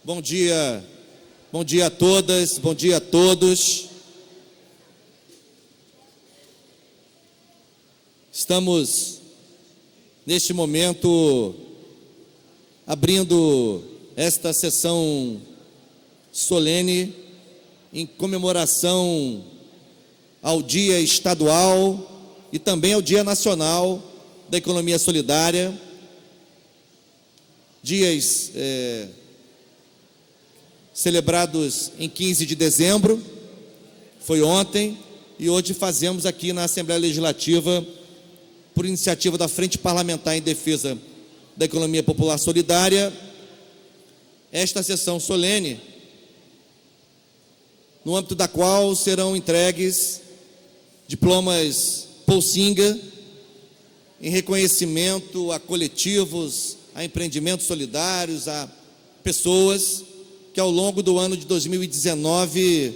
Bom dia a todas, bom dia a todos. Estamos, neste momento, abrindo esta sessão solene em comemoração ao Dia Estadual e também ao Dia Nacional da Economia Solidária. Dias celebrados em 15 de dezembro, foi ontem, e hoje fazemos aqui na Assembleia Legislativa, por iniciativa da Frente Parlamentar em Defesa da Economia Popular Solidária, esta sessão solene, no âmbito da qual serão entregues diplomas Paul Singer, em reconhecimento a coletivos, a empreendimentos solidários, a pessoas que ao longo do ano de 2019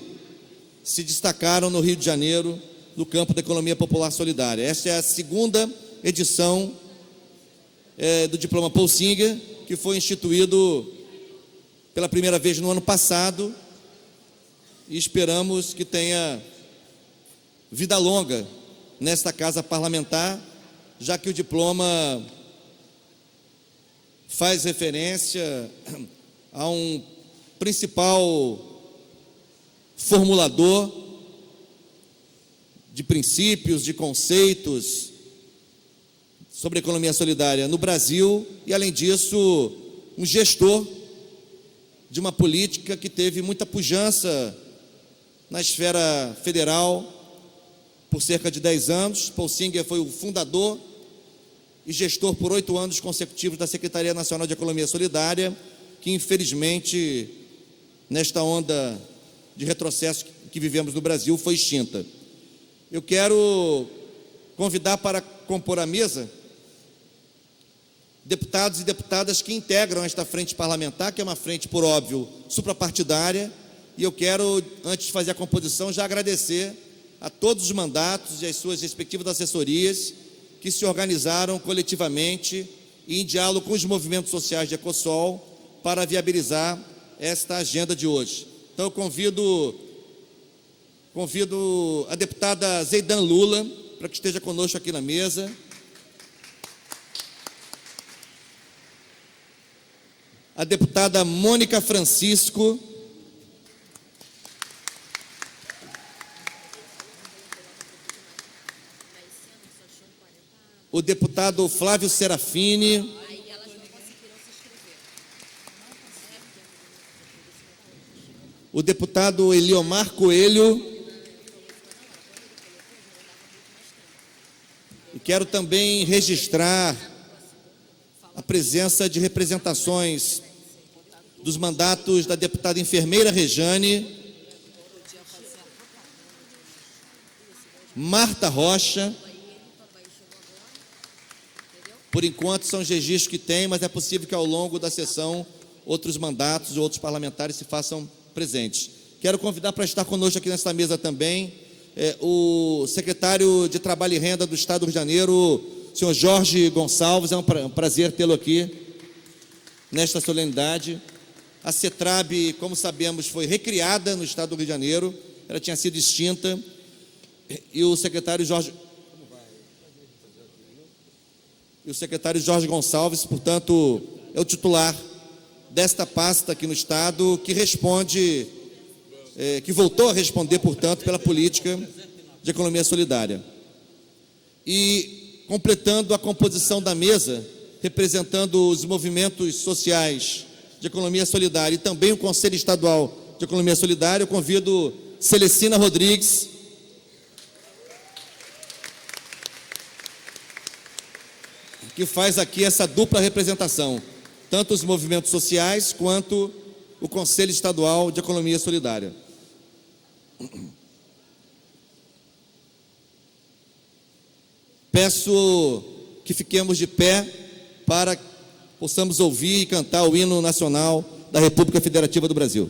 se destacaram no Rio de Janeiro, no campo da economia popular solidária. Esta é a segunda edição do diploma Paul Singer, que foi instituído pela primeira vez no ano passado, e esperamos que tenha vida longa nesta casa parlamentar, já que o diploma faz referência a um principal formulador de princípios, de conceitos sobre economia solidária no Brasil e, além disso, um gestor de uma política que teve muita pujança na esfera federal por cerca de 10 anos. Paul Singer foi o fundador e gestor por 8 anos consecutivos da Secretaria Nacional de Economia Solidária, que infelizmente, nesta onda de retrocesso que vivemos no Brasil, foi extinta. Eu quero convidar para compor a mesa deputados e deputadas que integram esta frente parlamentar, que é uma frente, por óbvio, suprapartidária, e eu quero, antes de fazer a composição, já agradecer a todos os mandatos e as suas respectivas assessorias que se organizaram coletivamente e em diálogo com os movimentos sociais de Ecosol para viabilizar esta agenda de hoje. Então eu convido a deputada Zeidan Lula para que esteja conosco aqui na mesa. A deputada Mônica Francisco. O deputado Flávio Serafini. O deputado Eliomar Coelho. E quero também registrar a presença de representações dos mandatos da deputada enfermeira Rejane, Marta Rocha. Por enquanto são os registros que tem, mas é possível que ao longo da sessão outros mandatos e outros parlamentares se façam presentes. Quero convidar para estar conosco aqui nesta mesa também o secretário de Trabalho e Renda do Estado do Rio de Janeiro, senhor Jorge Gonçalves. É um prazer tê-lo aqui nesta solenidade. A CETRAB, como sabemos, foi recriada no Estado do Rio de Janeiro, ela tinha sido extinta, e o secretário Jorge Gonçalves, portanto, é o titular desta pasta aqui no Estado, que responde, que voltou a responder, portanto, pela política de economia solidária. E, completando a composição da mesa, representando os movimentos sociais de economia solidária e também o Conselho Estadual de Economia Solidária, eu convido Celecina Rodrigues, que faz aqui essa dupla representação, tanto os movimentos sociais quanto o Conselho Estadual de Economia Solidária. Peço que fiquemos de pé para que possamos ouvir e cantar o hino nacional da República Federativa do Brasil.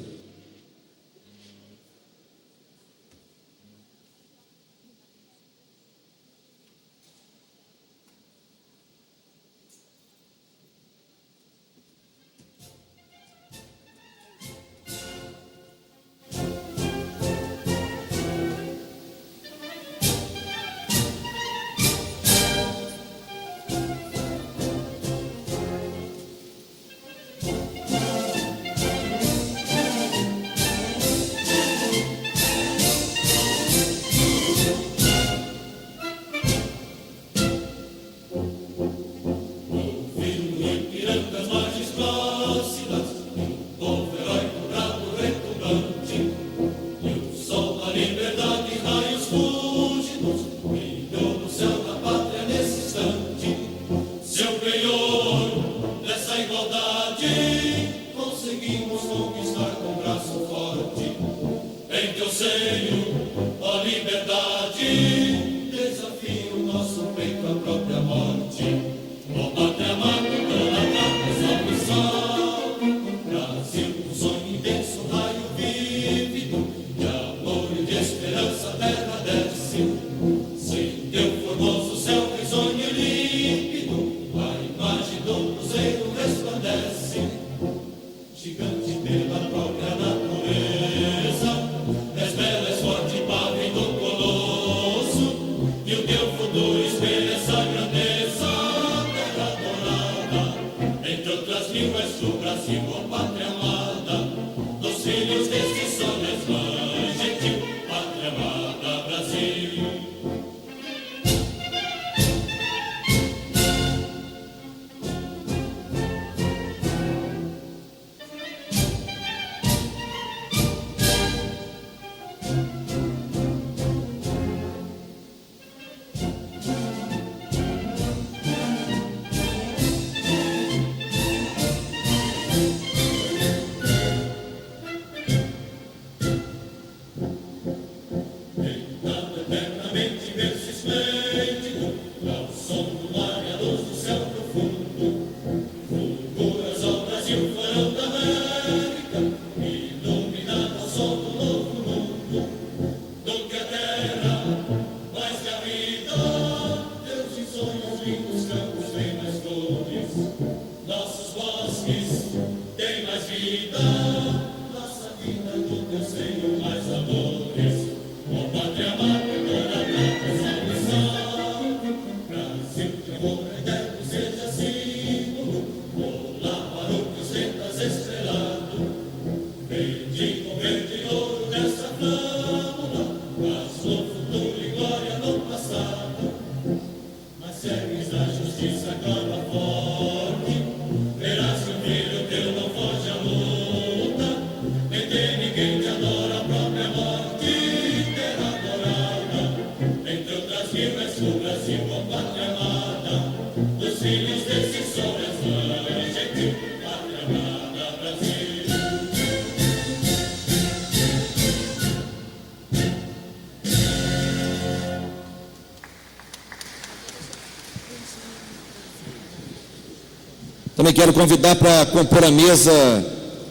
Também quero convidar para compor a mesa,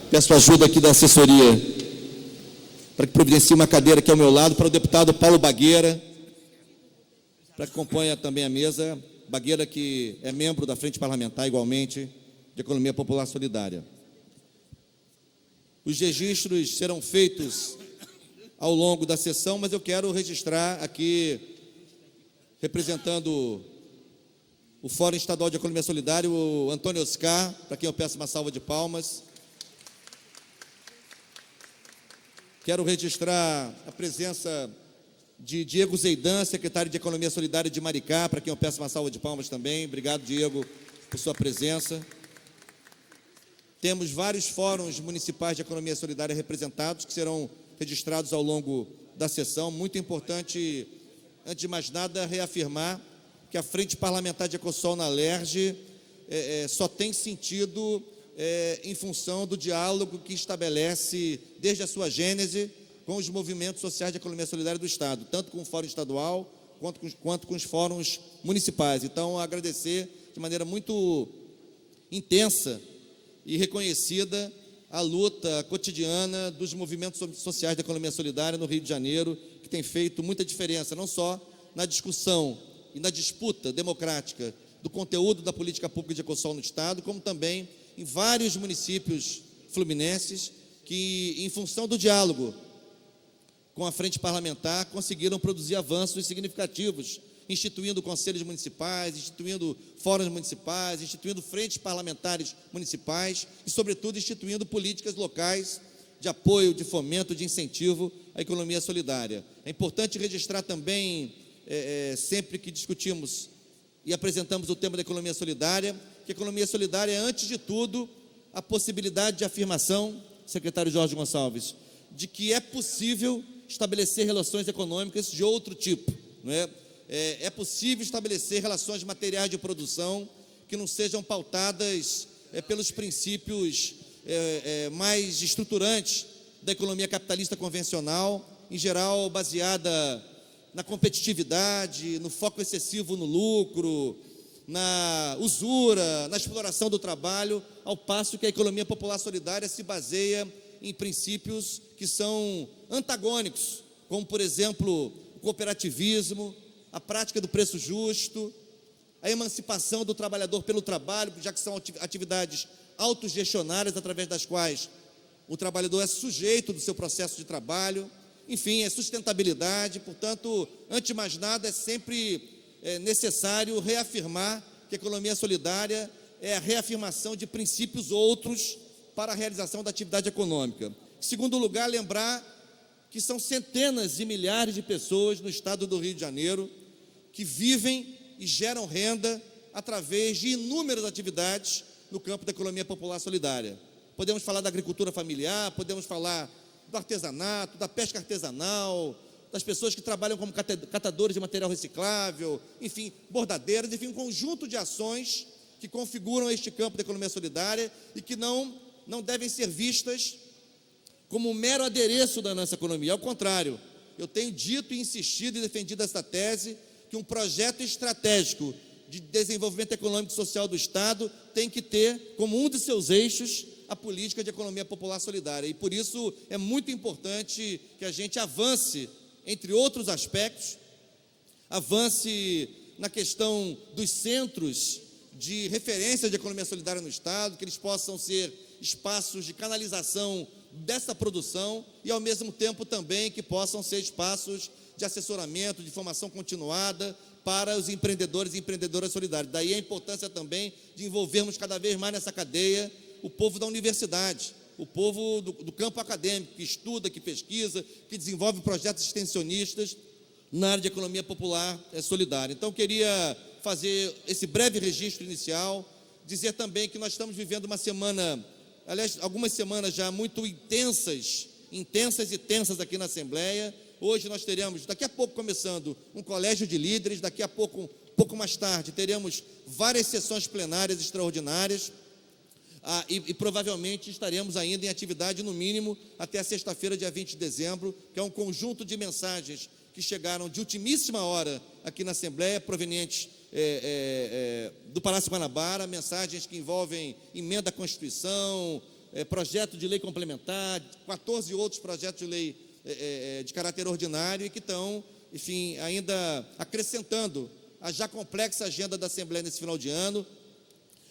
peço ajuda aqui da assessoria, para que providencie uma cadeira aqui ao meu lado, para o deputado Paulo Bagueira, para que componha também a mesa. Bagueira, que é membro da Frente Parlamentar, igualmente, de Economia Popular Solidária. Os registros serão feitos ao longo da sessão, mas eu quero registrar aqui, representando o Fórum Estadual de Economia Solidária, o Antônio Oscar, para quem eu peço uma salva de palmas. Quero registrar a presença de Diego Zeidan, secretário de Economia Solidária de Maricá, para quem eu peço uma salva de palmas também. Obrigado, Diego, por sua presença. Temos vários fóruns municipais de economia solidária representados, que serão registrados ao longo da sessão. Muito importante, antes de mais nada, reafirmar que a Frente Parlamentar de Ecossol na LERJ só tem sentido em função do diálogo que estabelece, desde a sua gênese, com os movimentos sociais de economia solidária do Estado, tanto com o Fórum Estadual, quanto com os fóruns municipais. Então, agradecer de maneira muito intensa e reconhecida a luta cotidiana dos movimentos sociais da economia solidária no Rio de Janeiro, que tem feito muita diferença, não só na discussão e na disputa democrática do conteúdo da política pública de Ecossol no Estado, como também em vários municípios fluminenses que, em função do diálogo com a Frente Parlamentar, conseguiram produzir avanços significativos, instituindo conselhos municipais, instituindo fóruns municipais, instituindo frentes parlamentares municipais e, sobretudo, instituindo políticas locais de apoio, de fomento, de incentivo à economia solidária. É importante registrar também, sempre que discutimos e apresentamos o tema da economia solidária, que a economia solidária é, antes de tudo, a possibilidade de afirmação, secretário Jorge Gonçalves, de que é possível estabelecer relações econômicas de outro tipo, não é? É possível estabelecer relações materiais de produção que não sejam pautadas pelos princípios mais estruturantes da economia capitalista convencional, em geral baseada na competitividade, no foco excessivo no lucro, na usura, na exploração do trabalho, ao passo que a economia popular solidária se baseia em princípios que são antagônicos, como, por exemplo, o cooperativismo, a prática do preço justo, a emancipação do trabalhador pelo trabalho, já que são atividades autogestionárias através das quais o trabalhador é sujeito do seu processo de trabalho, enfim, é sustentabilidade. Portanto, antes de mais nada, é sempre necessário reafirmar que a economia solidária é a reafirmação de princípios outros para a realização da atividade econômica. Em segundo lugar, lembrar que são centenas de milhares de pessoas no estado do Rio de Janeiro que vivem e geram renda através de inúmeras atividades no campo da economia popular solidária. Podemos falar da agricultura familiar, podemos falar do artesanato, da pesca artesanal, das pessoas que trabalham como catadores de material reciclável, enfim, bordadeiras, enfim, um conjunto de ações que configuram este campo da economia solidária e que não devem ser vistas como um mero adereço da nossa economia. Ao contrário, eu tenho dito e insistido e defendido essa tese que um projeto estratégico de desenvolvimento econômico e social do Estado tem que ter como um de seus eixos a política de economia popular solidária. E por isso é muito importante que a gente avance, entre outros aspectos, avance na questão dos centros de referência de economia solidária no Estado, que eles possam ser espaços de canalização dessa produção e, ao mesmo tempo, também que possam ser espaços de assessoramento, de formação continuada para os empreendedores e empreendedoras solidárias. Daí a importância também de envolvermos cada vez mais nessa cadeia o povo da universidade, o povo do campo acadêmico, que estuda, que pesquisa, que desenvolve projetos extensionistas na área de economia popular solidária. Então, eu queria fazer esse breve registro inicial, dizer também que nós estamos vivendo uma semana, aliás, algumas semanas já muito intensas e tensas aqui na Assembleia. Hoje nós teremos, daqui a pouco começando, um colégio de líderes, daqui a pouco, um pouco mais tarde, teremos várias sessões plenárias extraordinárias, e provavelmente estaremos ainda em atividade, no mínimo, até a sexta-feira, dia 20 de dezembro, que é um conjunto de mensagens que chegaram de ultimíssima hora aqui na Assembleia, provenientes do Palácio Guanabara, mensagens que envolvem emenda à Constituição, projeto de lei complementar, 14 outros projetos de lei de caráter ordinário e que estão, enfim, ainda acrescentando a já complexa agenda da Assembleia nesse final de ano,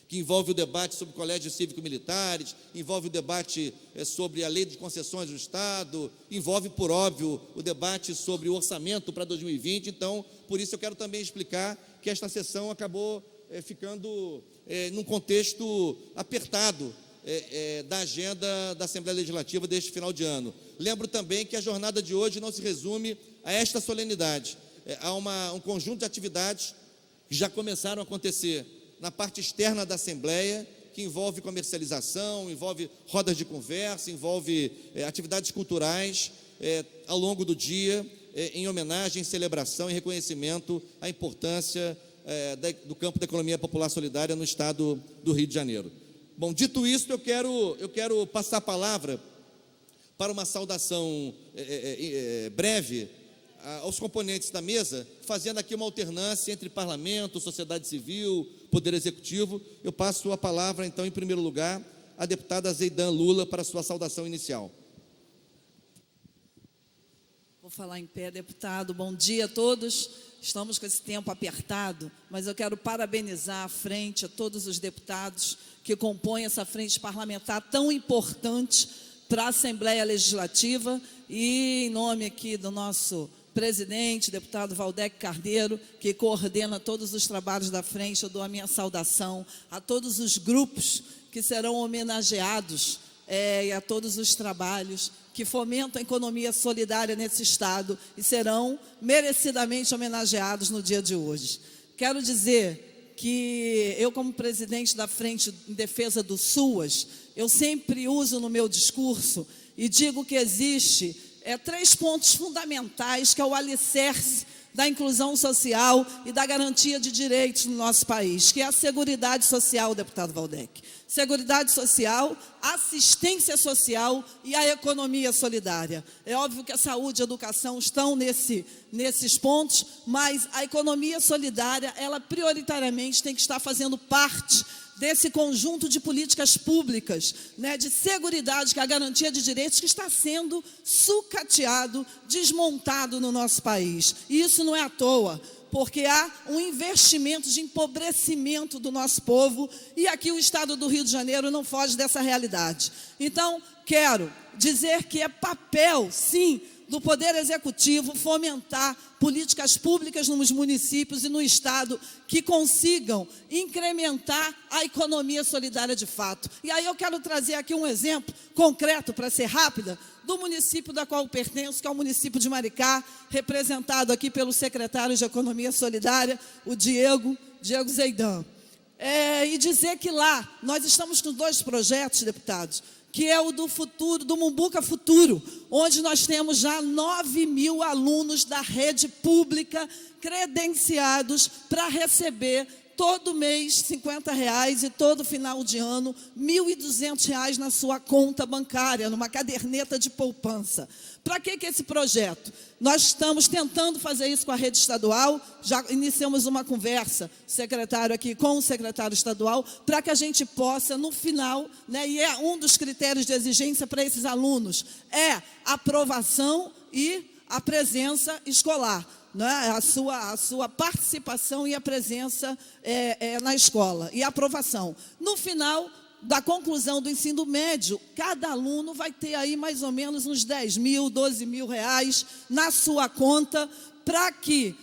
que envolve o debate sobre colégios cívico-militares, envolve o debate sobre a lei de concessões do Estado, envolve, por óbvio, o debate sobre o orçamento para 2020. Então, por isso eu quero também explicar que esta sessão acabou ficando num contexto apertado da agenda da Assembleia Legislativa deste final de ano. Lembro também que a jornada de hoje não se resume a esta solenidade. Há um conjunto de atividades que já começaram a acontecer na parte externa da Assembleia, que envolve comercialização, envolve rodas de conversa, envolve atividades culturais ao longo do dia, em homenagem, celebração e reconhecimento à importância do campo da economia popular solidária no estado do Rio de Janeiro. Bom, dito isso, eu quero passar a palavra para uma saudação breve aos componentes da mesa, fazendo aqui uma alternância entre parlamento, sociedade civil, poder executivo. Eu passo a palavra, então, em primeiro lugar, à deputada Zeidan Lula para a sua saudação inicial. Vou falar em pé, deputado. Bom dia a todos. Estamos com esse tempo apertado, mas eu quero parabenizar a frente, a todos os deputados que compõem essa frente parlamentar tão importante para a Assembleia Legislativa e, em nome aqui do nosso presidente, deputado Valdec Carneiro, que coordena todos os trabalhos da frente, eu dou a minha saudação a todos os grupos que serão homenageados e a todos os trabalhos que fomentam a economia solidária nesse estado e serão merecidamente homenageados no dia de hoje. Quero dizer que eu, como presidente da Frente em Defesa do SUAS, eu sempre uso no meu discurso e digo que existe 3 pontos fundamentais, que é o alicerce da inclusão social e da garantia de direitos no nosso país, que é a Seguridade Social, deputado Valdec. Seguridade Social, assistência social e a economia solidária. É óbvio que a saúde e a educação estão nesses pontos, mas a economia solidária, ela prioritariamente tem que estar fazendo parte desse conjunto de políticas públicas, de seguridade, que é a garantia de direitos, que está sendo sucateado, desmontado no nosso país. E isso não é à toa, porque há um investimento de empobrecimento do nosso povo, e aqui o Estado do Rio de Janeiro não foge dessa realidade. Então, quero dizer que é papel, sim, do Poder Executivo fomentar políticas públicas nos municípios e no Estado que consigam incrementar a economia solidária de fato. E aí eu quero trazer aqui um exemplo concreto, para ser rápida, do município da qual eu pertenço, que é o município de Maricá, representado aqui pelo secretário de Economia Solidária, o Diego Zeidan. E dizer que lá nós estamos com 2 projetos, deputados, que é o do futuro, do Mumbuca Futuro, onde nós temos já 9.000 alunos da rede pública credenciados para receber todo mês R$50 e todo final de ano R$1.200 na sua conta bancária, numa caderneta de poupança. Para que esse projeto? Nós estamos tentando fazer isso com a rede estadual, já iniciamos uma conversa, secretário aqui, com o secretário estadual, para que a gente possa, no final, né, e é um dos critérios de exigência para esses alunos, é aprovação e a presença escolar, né, a sua participação e a presença na escola, e a aprovação. No final da conclusão do ensino médio, cada aluno vai ter aí mais ou menos uns R$10.000, R$12.000 na sua conta, para que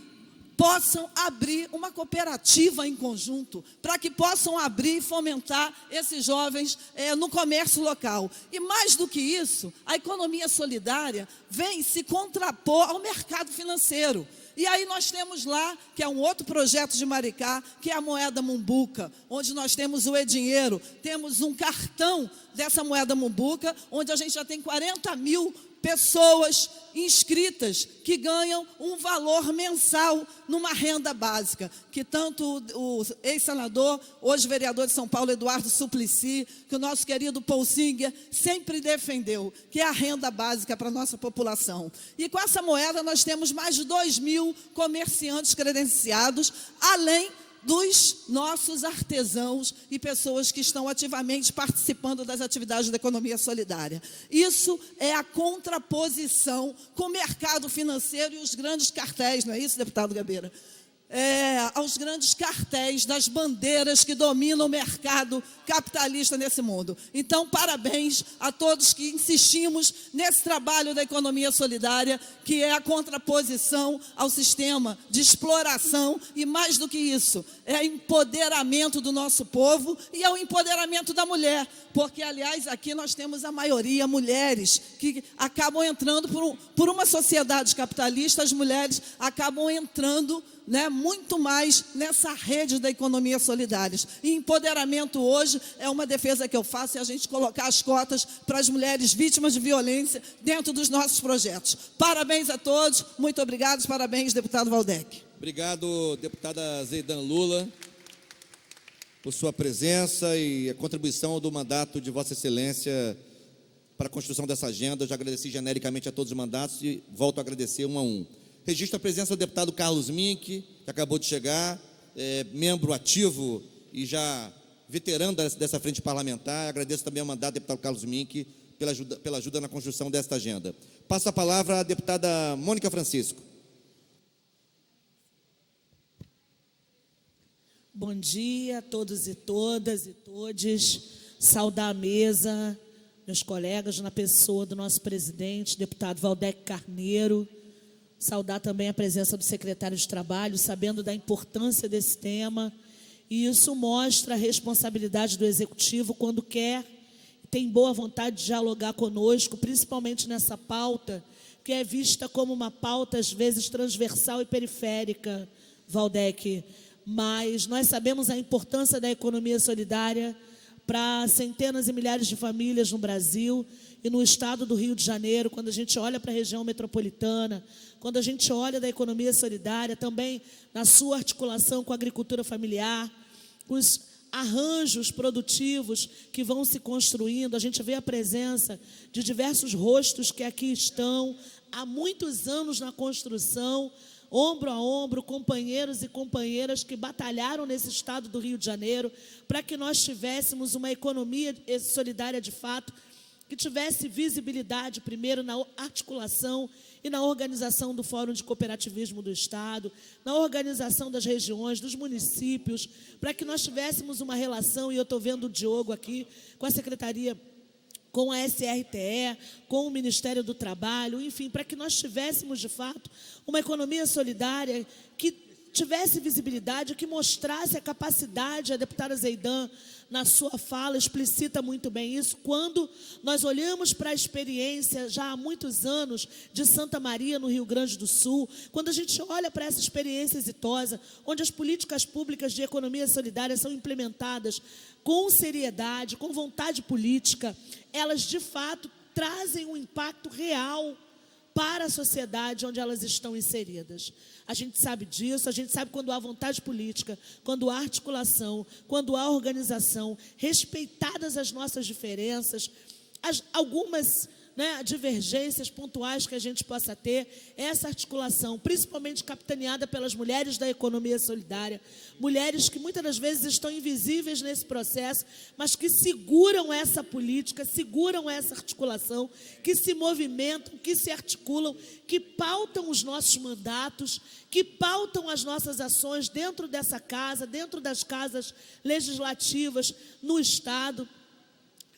possam abrir uma cooperativa em conjunto, para que possam abrir e fomentar esses jovens no comércio local. E mais do que isso, a economia solidária vem se contrapor ao mercado financeiro. E aí nós temos lá, que é um outro projeto de Maricá, que é a moeda Mumbuca, onde nós temos o e-dinheiro, temos um cartão dessa moeda Mumbuca, onde a gente já tem 40.000 pessoas inscritas que ganham um valor mensal numa renda básica, que tanto o ex-senador, hoje vereador de São Paulo, Eduardo Suplicy, que o nosso querido Paul Singer sempre defendeu, que é a renda básica para a nossa população. E com essa moeda nós temos mais de 2.000 comerciantes credenciados, além dos nossos artesãos e pessoas que estão ativamente participando das atividades da economia solidária. Isso é a contraposição com o mercado financeiro e os grandes cartéis, não é isso, deputado Gabeira? Aos grandes cartéis das bandeiras que dominam o mercado capitalista nesse mundo. Então, parabéns a todos que insistimos nesse trabalho da economia solidária, que é a contraposição ao sistema de exploração e, mais do que isso, é empoderamento do nosso povo e é o empoderamento da mulher, porque, aliás, aqui nós temos a maioria mulheres que acabam entrando por uma sociedade capitalista, as mulheres acabam entrando, né, muito mais nessa rede da economia solidária. E empoderamento hoje é uma defesa que eu faço, é a gente colocar as cotas para as mulheres vítimas de violência dentro dos nossos projetos. Parabéns a todos, muito obrigado, parabéns, deputado Waldeck. Obrigado, deputada Zeidan Lula, por sua presença e a contribuição do mandato de Vossa Excelência para a construção dessa agenda. Eu já agradeci genericamente a todos os mandatos e volto a agradecer um a um. Registro a presença do deputado Carlos Mink, que acabou de chegar, membro ativo e já veterano dessa frente parlamentar. Agradeço também ao mandato do deputado Carlos Mink pela ajuda na construção desta agenda. Passo a palavra à deputada Mônica Francisco. Bom dia a todos e todas e todes. Saudar a mesa, meus colegas, na pessoa do nosso presidente, deputado Waldeck Carneiro. Saudar também a presença do secretário de Trabalho, sabendo da importância desse tema. E isso mostra a responsabilidade do Executivo quando quer, tem boa vontade de dialogar conosco, principalmente nessa pauta, que é vista como uma pauta, às vezes, transversal e periférica, Waldeck. Mas nós sabemos a importância da economia solidária para centenas e milhares de famílias no Brasil e no estado do Rio de Janeiro, quando a gente olha para a região metropolitana, quando a gente olha da economia solidária, também na sua articulação com a agricultura familiar, com os arranjos produtivos que vão se construindo, a gente vê a presença de diversos rostos que aqui estão há muitos anos na construção, ombro a ombro, companheiros e companheiras que batalharam nesse estado do Rio de Janeiro para que nós tivéssemos uma economia solidária de fato que tivesse visibilidade primeiro na articulação e na organização do Fórum de Cooperativismo do Estado, na organização das regiões, dos municípios, para que nós tivéssemos uma relação, e eu estou vendo o Diogo aqui, com a Secretaria, com a SRTE, com o Ministério do Trabalho, enfim, para que nós tivéssemos, de fato, uma economia solidária que tivesse visibilidade, que mostrasse a capacidade. A deputada Zeidan, na sua fala, explicita muito bem isso. Quando nós olhamos para a experiência, já há muitos anos, de Santa Maria, no Rio Grande do Sul, quando a gente olha para essa experiência exitosa, onde as políticas públicas de economia solidária são implementadas com seriedade, com vontade política, elas, de fato, trazem um impacto real para a sociedade onde elas estão inseridas. A gente sabe disso, a gente sabe quando há vontade política, quando há articulação, quando há organização, respeitadas as nossas diferenças, algumas divergências pontuais que a gente possa ter, essa articulação, principalmente capitaneada pelas mulheres da economia solidária, mulheres que muitas das vezes estão invisíveis nesse processo, mas que seguram essa política, seguram essa articulação, que se movimentam, que se articulam, que pautam os nossos mandatos, que pautam as nossas ações dentro dessa casa, dentro das casas legislativas, no Estado,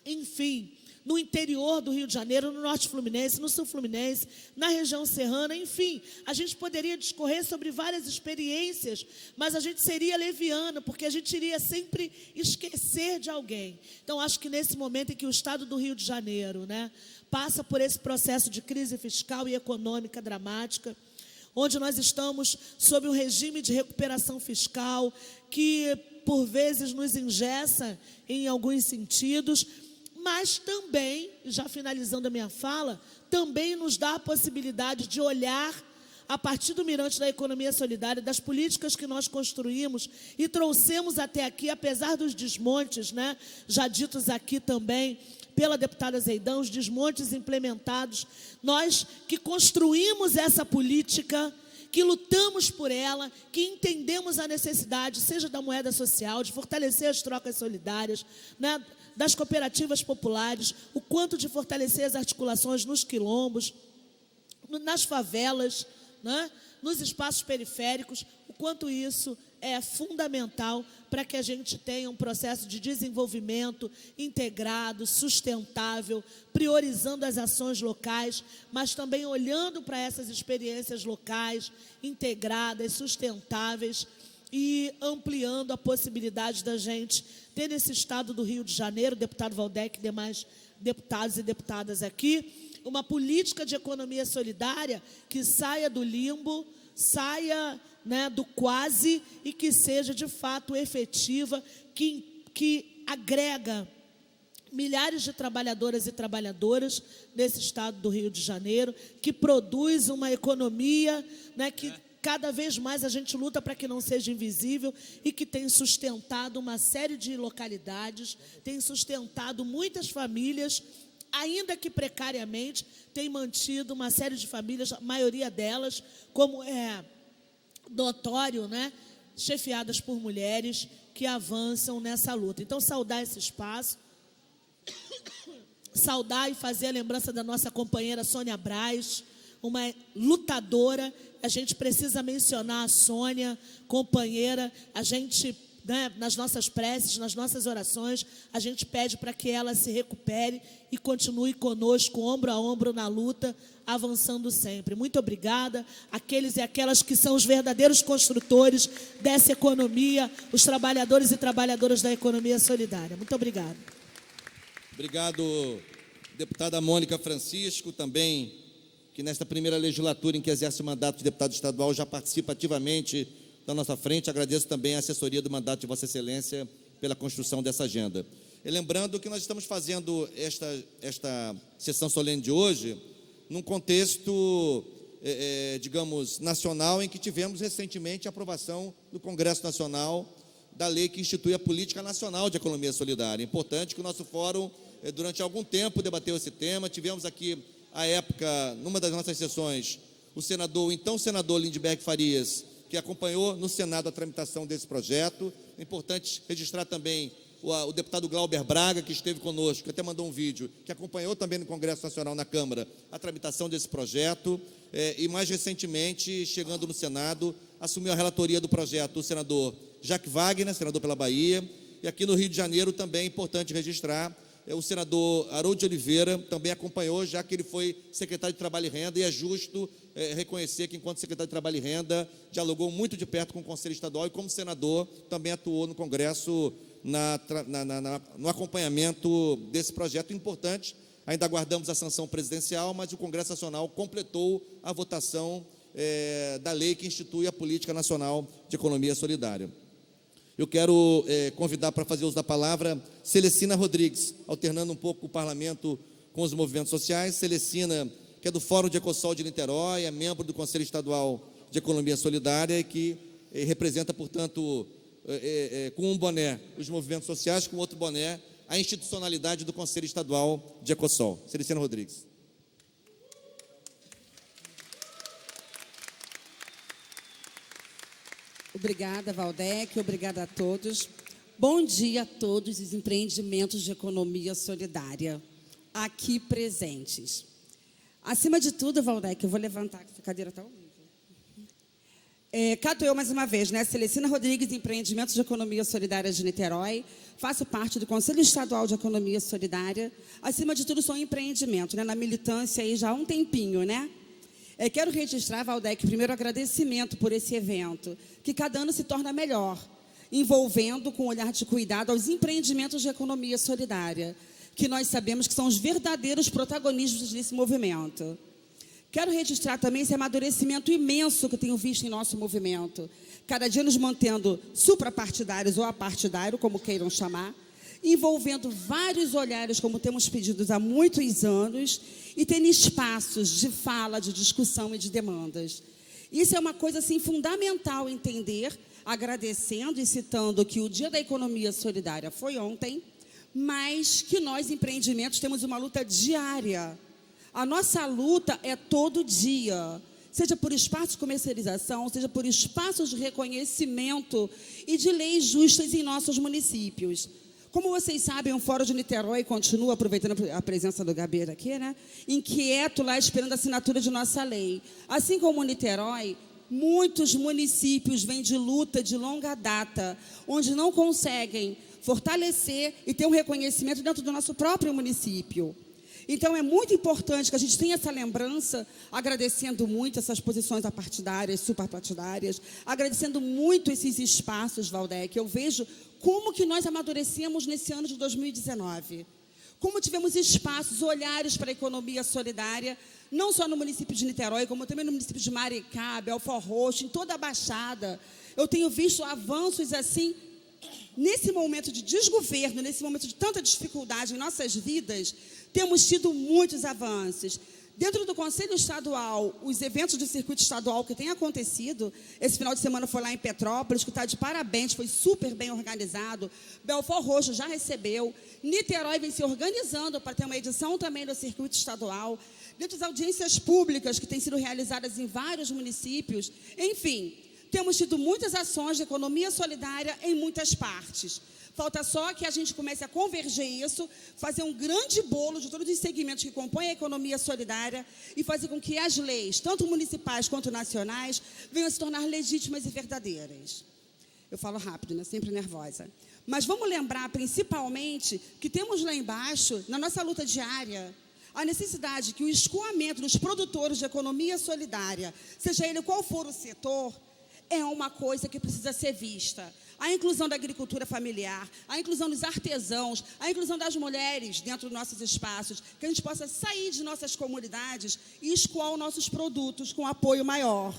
enfim, no interior do Rio de Janeiro, no Norte Fluminense, no Sul Fluminense, na região serrana, enfim. A gente poderia discorrer sobre várias experiências, mas a gente seria leviano, porque a gente iria sempre esquecer de alguém. Então, acho que nesse momento em que o Estado do Rio de Janeiro, passa por esse processo de crise fiscal e econômica dramática, onde nós estamos sob um regime de recuperação fiscal que, por vezes, nos engessa em alguns sentidos, mas também, já finalizando a minha fala, também nos dá a possibilidade de olhar, a partir do mirante da economia solidária, das políticas que nós construímos e trouxemos até aqui, apesar dos desmontes, já ditos aqui também pela deputada Zeidan, os desmontes implementados, nós que construímos essa política, que lutamos por ela, que entendemos a necessidade, seja da moeda social, de fortalecer as trocas solidárias, das cooperativas populares, o quanto de fortalecer as articulações nos quilombos, nas favelas, nos espaços periféricos, o quanto isso é fundamental para que a gente tenha um processo de desenvolvimento integrado, sustentável, priorizando as ações locais, mas também olhando para essas experiências locais, integradas, sustentáveis, e ampliando a possibilidade da gente ter nesse Estado do Rio de Janeiro, deputado Valdec e demais deputados e deputadas aqui, uma política de economia solidária que saia do limbo, saia do quase e que seja de fato efetiva, que agrega milhares de trabalhadoras e trabalhadoras nesse Estado do Rio de Janeiro, que produz uma economia que cada vez mais a gente luta para que não seja invisível e que tem sustentado uma série de localidades, tem sustentado muitas famílias, ainda que precariamente, tem mantido uma série de famílias, a maioria delas, como é notório, chefiadas por mulheres que avançam nessa luta. Então, saudar esse espaço, saudar e fazer a lembrança da nossa companheira Sônia Braz, uma lutadora. A gente precisa mencionar a Sônia, companheira. A gente, nas nossas preces, nas nossas orações, a gente pede para que ela se recupere e continue conosco, ombro a ombro na luta, avançando sempre. Muito obrigada. Aqueles e aquelas que são os verdadeiros construtores dessa economia, os trabalhadores e trabalhadoras da economia solidária. Muito obrigada. Obrigado, deputada Mônica Francisco, também, que nesta primeira legislatura em que exerce o mandato de deputado estadual já participa ativamente da nossa frente. Agradeço também a assessoria do mandato de Vossa Excelência pela construção dessa agenda. E lembrando que nós estamos fazendo esta sessão solene de hoje num contexto, digamos, nacional, em que tivemos recentemente a aprovação do Congresso Nacional da lei que institui a Política Nacional de Economia Solidária. É importante que o nosso fórum, durante algum tempo, debateu esse tema. Tivemos aqui, à época, numa das nossas sessões, o então senador Lindbergh Farias, que acompanhou no Senado a tramitação desse projeto. É importante registrar também o deputado Glauber Braga, que esteve conosco, que até mandou um vídeo, que acompanhou também no Congresso Nacional, na Câmara, a tramitação desse projeto, e mais recentemente, chegando no Senado, assumiu a relatoria do projeto o senador Jacques Wagner, senador pela Bahia, e aqui no Rio de Janeiro também é importante registrar, o senador Harold de Oliveira também acompanhou, já que ele foi secretário de Trabalho e Renda, e é justo reconhecer que, enquanto secretário de Trabalho e Renda, dialogou muito de perto com o Conselho Estadual e, como senador, também atuou no Congresso no acompanhamento desse projeto importante. Ainda aguardamos a sanção presidencial, mas o Congresso Nacional completou a votação da lei que institui a Política Nacional de Economia Solidária. Eu quero convidar para fazer uso da palavra Celecina Rodrigues, alternando um pouco o parlamento com os movimentos sociais. Celecina, que é do Fórum de Ecossol de Niterói, é membro do Conselho Estadual de Economia Solidária e que representa, portanto, com um boné os movimentos sociais, com outro boné a institucionalidade do Conselho Estadual de Ecossol. Celecina Rodrigues. Obrigada, Valdec, obrigada a todos. Bom dia a todos os empreendimentos de economia solidária aqui presentes. Acima de tudo, Valdec, eu vou levantar, que essa cadeira está horrível. Cato eu mais uma vez, né? Celecina Rodrigues, Empreendimentos de Economia Solidária de Niterói. Faço parte do Conselho Estadual de Economia Solidária. Acima de tudo, sou um empreendimento, né? Na militância aí já há um tempinho, né? Quero registrar, Valdec, primeiro agradecimento por esse evento, que cada ano se torna melhor, envolvendo com um olhar de cuidado aos empreendimentos de economia solidária, que nós sabemos que são os verdadeiros protagonistas desse movimento. Quero registrar também esse amadurecimento imenso que eu tenho visto em nosso movimento, cada dia nos mantendo suprapartidários ou apartidários, como queiram chamar, envolvendo vários olhares, como temos pedido há muitos anos, e tendo espaços de fala, de discussão e de demandas. Isso é uma coisa assim, fundamental entender, agradecendo e citando que o Dia da Economia Solidária foi ontem, mas que nós, empreendimentos, temos uma luta diária. A nossa luta é todo dia, seja por espaços de comercialização, seja por espaços de reconhecimento e de leis justas em nossos municípios. Como vocês sabem, o Fórum de Niterói continua, aproveitando a presença do Gabeira aqui, né? Inquieto lá, esperando a assinatura de nossa lei. Assim como Niterói, muitos municípios vêm de luta de longa data, onde não conseguem fortalecer e ter um reconhecimento dentro do nosso próprio município. Então, é muito importante que a gente tenha essa lembrança, agradecendo muito essas posições apartidárias, suprapartidárias, agradecendo muito esses espaços, Valdec. Eu vejo como que nós amadurecemos nesse ano de 2019. Como tivemos espaços, olhares para a economia solidária, não só no município de Niterói, como também no município de Maricá, Belford Roxo, em toda a Baixada. Eu tenho visto avanços assim. Nesse momento de desgoverno, nesse momento de tanta dificuldade em nossas vidas, temos tido muitos avanços. Dentro do Conselho Estadual, os eventos do circuito estadual que têm acontecido, esse final de semana foi lá em Petrópolis, que está de parabéns, foi super bem organizado. Belford Roxo já recebeu. Niterói vem se organizando para ter uma edição também do circuito estadual. Dentro das audiências públicas que têm sido realizadas em vários municípios. Enfim, temos tido muitas ações de economia solidária em muitas partes. Falta só que a gente comece a converger isso, fazer um grande bolo de todos os segmentos que compõem a economia solidária e fazer com que as leis, tanto municipais quanto nacionais, venham a se tornar legítimas e verdadeiras. Eu falo rápido, né? Sempre nervosa. Mas vamos lembrar, principalmente, que temos lá embaixo, na nossa luta diária, a necessidade que o escoamento dos produtores de economia solidária, seja ele qual for o setor, é uma coisa que precisa ser vista. A inclusão da agricultura familiar, a inclusão dos artesãos, a inclusão das mulheres dentro dos nossos espaços, que a gente possa sair de nossas comunidades e escoar os nossos produtos com apoio maior.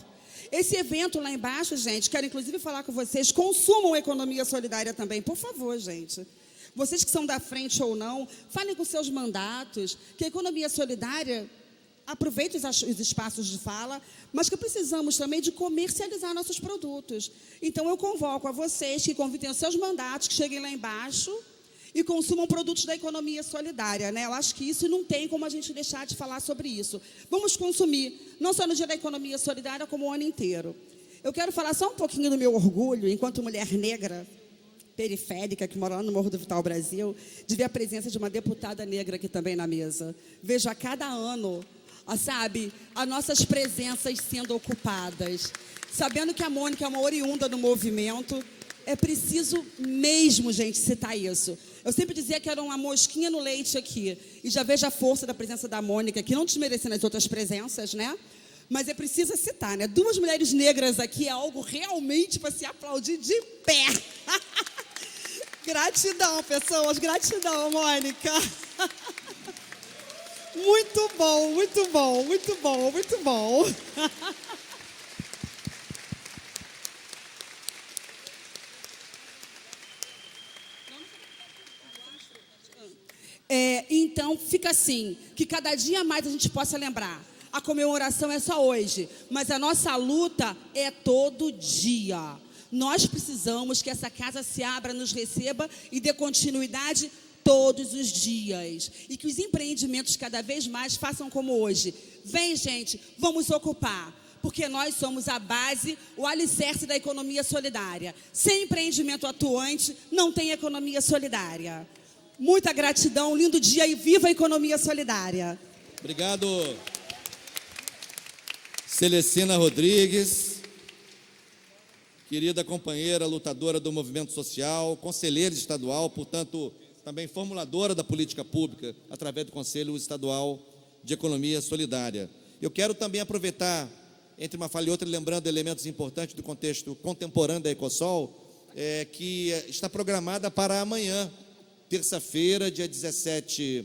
Esse evento lá embaixo, gente, quero inclusive falar com vocês, consumam economia solidária também, por favor, gente. Vocês que são da frente ou não, falem com seus mandatos, que a economia solidária aproveite os espaços de fala, mas que precisamos também de comercializar nossos produtos. Então, eu convoco a vocês que convidem os seus mandatos, que cheguem lá embaixo e consumam produtos da economia solidária, né? Eu acho que isso não tem como a gente deixar de falar sobre isso. Vamos consumir, não só no Dia da Economia Solidária, como o ano inteiro. Eu quero falar só um pouquinho do meu orgulho, enquanto mulher negra, periférica, que mora lá no Morro do Vital Brasil, de ver a presença de uma deputada negra aqui também na mesa. Vejo a cada ano, sabe, as nossas presenças sendo ocupadas. Sabendo que a Mônica é uma oriunda do movimento, é preciso mesmo, gente, citar isso. Eu sempre dizia que era uma mosquinha no leite aqui, e já vejo a força da presença da Mônica, que não desmerecendo as outras presenças, né? Mas é preciso citar, né? 2 mulheres negras aqui é algo realmente para se aplaudir de pé. Gratidão, pessoas, gratidão, Mônica. Muito bom, muito bom, muito bom, muito bom. Então, fica assim, que cada dia mais a gente possa lembrar. A comemoração é só hoje, mas a nossa luta é todo dia. Nós precisamos que essa casa se abra, nos receba e dê continuidade todos os dias. E que os empreendimentos cada vez mais façam como hoje. Vem, gente, vamos ocupar. Porque nós somos a base, o alicerce da economia solidária. Sem empreendimento atuante, não tem economia solidária. Muita gratidão, lindo dia e viva a economia solidária. Obrigado, Celecina Rodrigues, querida companheira, lutadora do movimento social, conselheira estadual, portanto, também formuladora da política pública, através do Conselho Estadual de Economia Solidária. Eu quero também aproveitar, entre uma fala e outra, lembrando elementos importantes do contexto contemporâneo da Ecosol, que está programada para amanhã, terça-feira, dia 17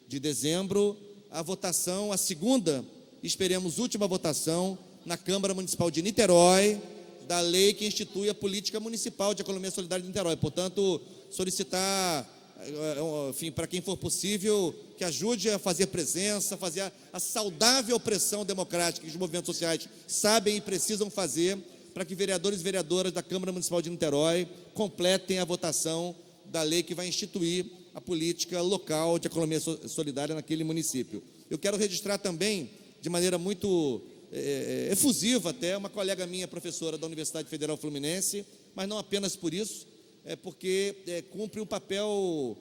de dezembro, a votação, a segunda, esperemos, última votação, na Câmara Municipal de Niterói, da lei que institui a Política Municipal de Economia Solidária de Niterói. Portanto, solicitar, enfim, para quem for possível, que ajude a fazer presença, fazer a saudável pressão democrática que os movimentos sociais sabem e precisam fazer, para que vereadores e vereadoras da Câmara Municipal de Niterói completem a votação da lei que vai instituir a política local de economia solidária naquele município. Eu quero registrar também, de maneira muito efusiva até, uma colega minha, professora da Universidade Federal Fluminense, mas não apenas por isso, porque cumpre um papel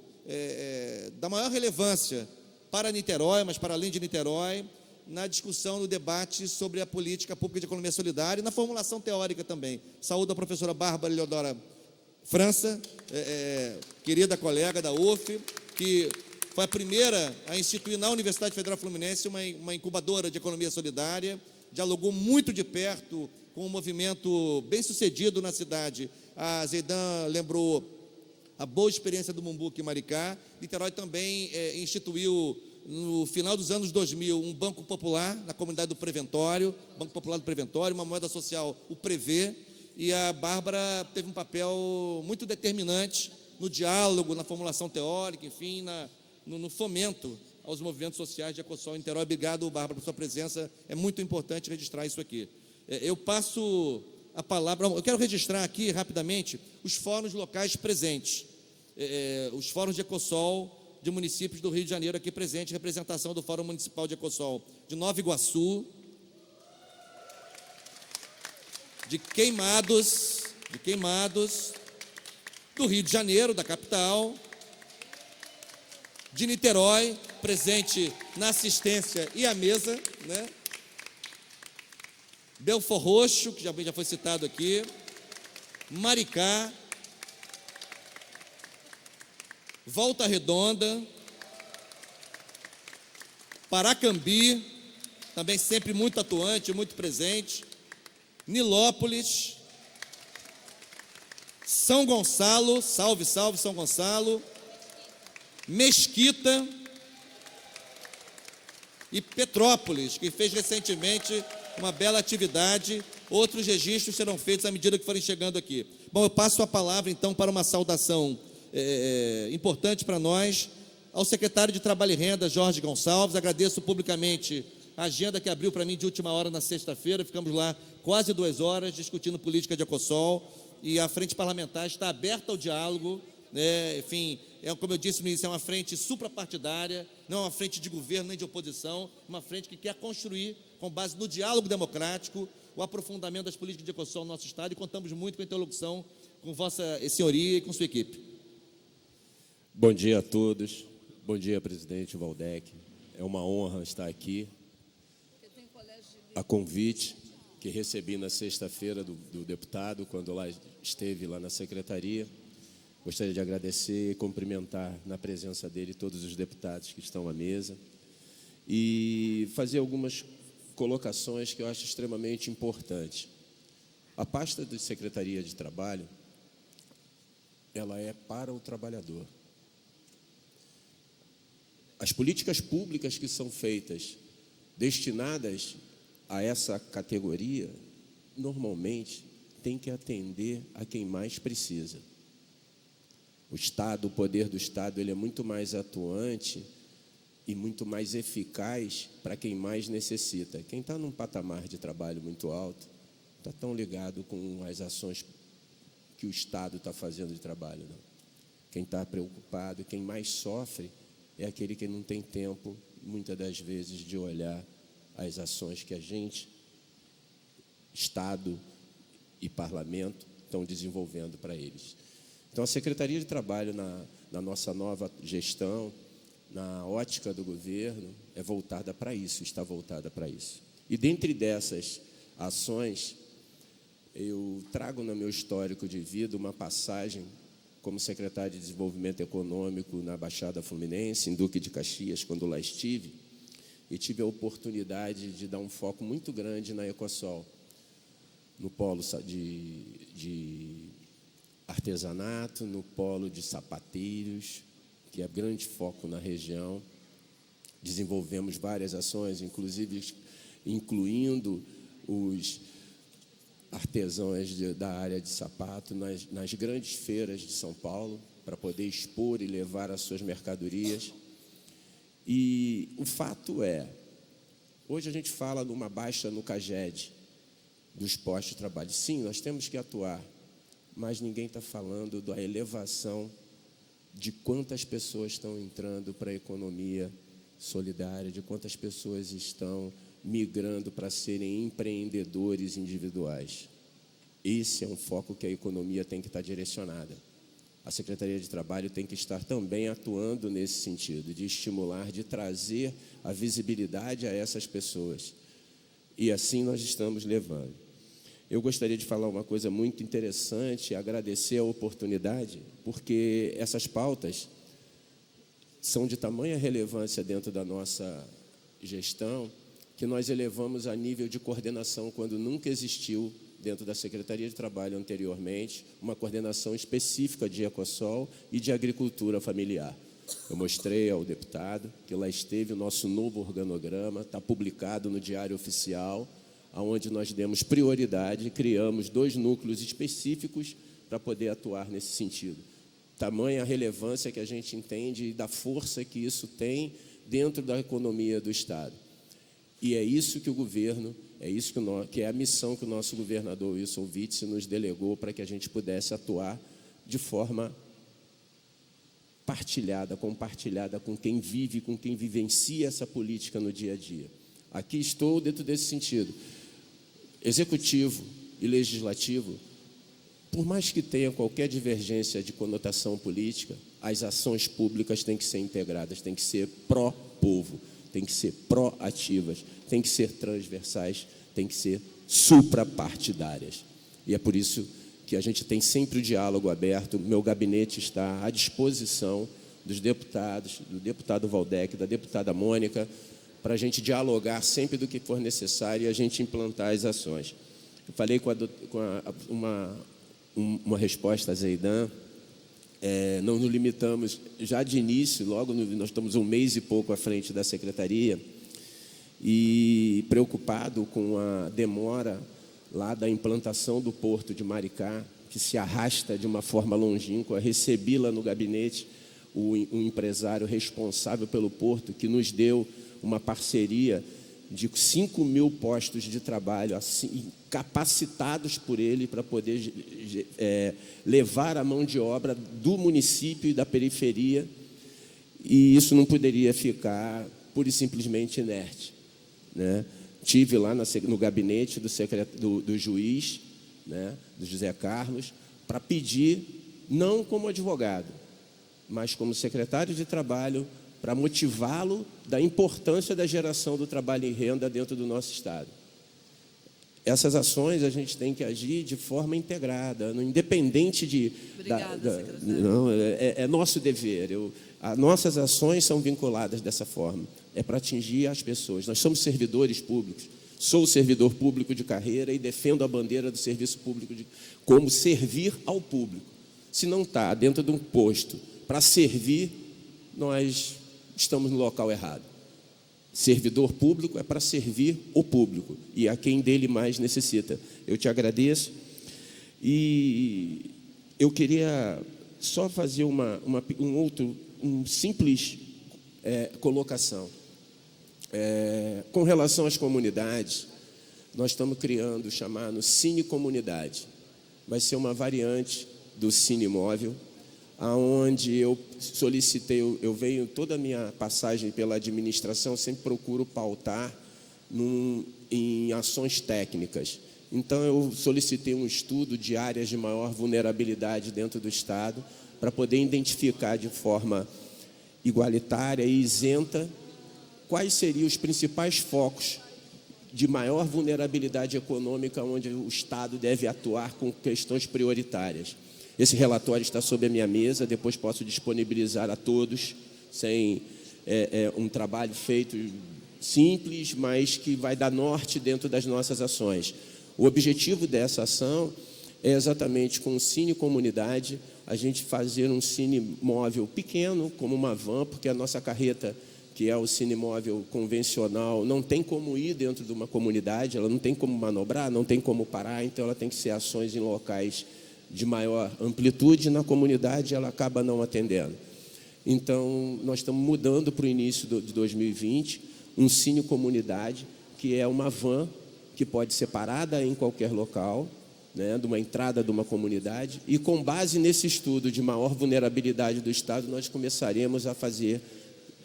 da maior relevância para Niterói, mas para além de Niterói, na discussão, no debate sobre a política pública de economia solidária e na formulação teórica também. Saúdo a professora Bárbara Eleodora França, querida colega da UF, que foi a primeira a instituir na Universidade Federal Fluminense uma incubadora de economia solidária, dialogou muito de perto com um movimento bem sucedido na cidade. A Zeidan lembrou a boa experiência do Mumbuque e Maricá. Niterói também instituiu, no final dos anos 2000, um Banco Popular na comunidade do Preventório, Banco Popular do Preventório, uma moeda social, o Prevê, e a Bárbara teve um papel muito determinante no diálogo, na formulação teórica, enfim, no fomento aos movimentos sociais de Ecosol em Niterói. Obrigado, Bárbara, por sua presença, é muito importante registrar isso aqui. Eu passo a palavra, eu quero registrar aqui rapidamente os fóruns locais presentes, os fóruns de Ecosol de municípios do Rio de Janeiro aqui presentes, representação do Fórum Municipal de Ecosol de Nova Iguaçu, de Queimados, do Rio de Janeiro, da capital, de Niterói, presente na assistência e à mesa, né? Belford Roxo, que já foi citado aqui, Maricá, Volta Redonda, Paracambi, também sempre muito atuante, muito presente, Nilópolis, São Gonçalo, salve, salve São Gonçalo, Mesquita e Petrópolis, que fez recentemente uma bela atividade. Outros registros serão feitos à medida que forem chegando aqui. Bom, eu passo a palavra então para uma saudação importante para nós ao secretário de Trabalho e Renda, Jorge Gonçalves. Agradeço publicamente a agenda que abriu para mim de última hora na sexta-feira. Ficamos lá quase 2 horas discutindo política de Ecosol, e a frente parlamentar está aberta ao diálogo, né? Enfim, como eu disse no início, é uma frente suprapartidária, não é uma frente de governo nem de oposição, uma frente que quer construir, com base no diálogo democrático, o aprofundamento das políticas de Ecosol no nosso Estado, e contamos muito com a interlocução com Vossa Senhoria e com sua equipe. Bom dia a todos. Bom dia, presidente Waldeck. É uma honra estar aqui. A convite que recebi na sexta-feira do deputado, quando esteve lá na secretaria. Gostaria de agradecer e cumprimentar na presença dele todos os deputados que estão à mesa e fazer algumas colocações que eu acho extremamente importantes. A pasta de Secretaria de Trabalho, ela é para o trabalhador. As políticas públicas que são feitas, destinadas a essa categoria, normalmente tem que atender a quem mais precisa. O Estado, o poder do Estado, ele é muito mais atuante e muito mais eficaz para quem mais necessita. Quem está num patamar de trabalho muito alto, está tão ligado com as ações que o Estado está fazendo de trabalho, não. Quem está preocupado, quem mais sofre, é aquele que não tem tempo, muitas das vezes, de olhar as ações que a gente, Estado e Parlamento, estão desenvolvendo para eles. Então, a Secretaria de Trabalho, na nossa nova gestão, na ótica do governo, é voltada para isso, está voltada para isso. E, dentre dessas ações, eu trago no meu histórico de vida uma passagem como secretário de Desenvolvimento Econômico na Baixada Fluminense, em Duque de Caxias, quando lá estive, e tive a oportunidade de dar um foco muito grande na Ecosol, no polo de artesanato, no polo de sapateiros, que é grande foco na região. Desenvolvemos várias ações, inclusive incluindo os artesãos da área de sapato nas grandes feiras de São Paulo, para poder expor e levar as suas mercadorias. E o fato é, hoje a gente fala de uma baixa no CAGED, dos postos de trabalho. Sim, nós temos que atuar, mas ninguém está falando da elevação de quantas pessoas estão entrando para a economia solidária, de quantas pessoas estão migrando para serem empreendedores individuais. Esse é um foco que a economia tem que estar direcionada. A Secretaria de Trabalho tem que estar também atuando nesse sentido, de estimular, de trazer a visibilidade a essas pessoas. E assim nós estamos levando. Eu gostaria de falar uma coisa muito interessante, agradecer a oportunidade, porque essas pautas são de tamanha relevância dentro da nossa gestão, que nós elevamos a nível de coordenação, quando nunca existiu dentro da Secretaria de Trabalho anteriormente, uma coordenação específica de Ecosol e de agricultura familiar. Eu mostrei ao deputado que lá esteve o nosso novo organograma, está publicado no Diário Oficial, onde nós demos prioridade, criamos 2 núcleos específicos para poder atuar nesse sentido. Tamanha a relevância que a gente entende e da força que isso tem dentro da economia do Estado. E é isso que o governo, que é a missão que o nosso governador Wilson Witzel nos delegou para que a gente pudesse atuar de forma compartilhada com quem vive, com quem vivencia essa política no dia a dia. Aqui estou dentro desse sentido. Executivo e legislativo, por mais que tenha qualquer divergência de conotação política, as ações públicas têm que ser integradas, têm que ser pró-povo, têm que ser pró-ativas, têm que ser transversais, têm que ser suprapartidárias. E é por isso que a gente tem sempre o diálogo aberto. Meu gabinete está à disposição dos deputados, do deputado Waldeck, da deputada Mônica, para a gente dialogar sempre do que for necessário e a gente implantar as ações. Eu falei com uma resposta a Zeidan, não nos limitamos, já de início, nós estamos 1 mês e pouco à frente da Secretaria, e preocupado com a demora lá da implantação do porto de Maricá, que se arrasta de uma forma longínqua. Recebi lá no gabinete um empresário responsável pelo porto, que nos deu uma parceria de 5.000 postos de trabalho, assim, capacitados por ele para poder levar a mão de obra do município e da periferia, e isso não poderia ficar pura e simplesmente inerte, né? Tive lá no gabinete do juiz, né, do José Carlos, para pedir, não como advogado, mas como secretário de Trabalho, para motivá-lo da importância da geração do trabalho em renda dentro do nosso Estado. Essas ações a gente tem que agir de forma integrada, independente de... Obrigada, secretário. Não, é nosso dever. Nossas ações são vinculadas dessa forma. É para atingir as pessoas. Nós somos servidores públicos. Sou servidor público de carreira e defendo a bandeira do serviço público como servir ao público. Se não está dentro de um posto para servir, nós estamos no local errado. Servidor público é para servir o público e a quem dele mais necessita. Eu te agradeço e eu queria só fazer uma simples colocação. Com relação às comunidades, nós estamos criando o chamado Cine Comunidade. Vai ser uma variante do Cine Móvel, aonde eu solicitei, eu venho toda a minha passagem pela administração, sempre procuro pautar em ações técnicas. Então, eu solicitei um estudo de áreas de maior vulnerabilidade dentro do Estado, para poder identificar de forma igualitária e isenta quais seriam os principais focos de maior vulnerabilidade econômica onde o Estado deve atuar com questões prioritárias. Esse relatório está sobre a minha mesa, depois posso disponibilizar a todos, um trabalho feito simples, mas que vai dar norte dentro das nossas ações. O objetivo dessa ação é exatamente com o Cine Comunidade, a gente fazer um cine móvel pequeno, como uma van, porque a nossa carreta, que é o cine móvel convencional, não tem como ir dentro de uma comunidade, ela não tem como manobrar, não tem como parar, então ela tem que ser ações em locais de maior amplitude, na comunidade ela acaba não atendendo. Então, nós estamos mudando para o início de 2020, um Cine Comunidade, que é uma van que pode ser parada em qualquer local, né, de uma entrada de uma comunidade, e com base nesse estudo de maior vulnerabilidade do Estado, nós começaremos a fazer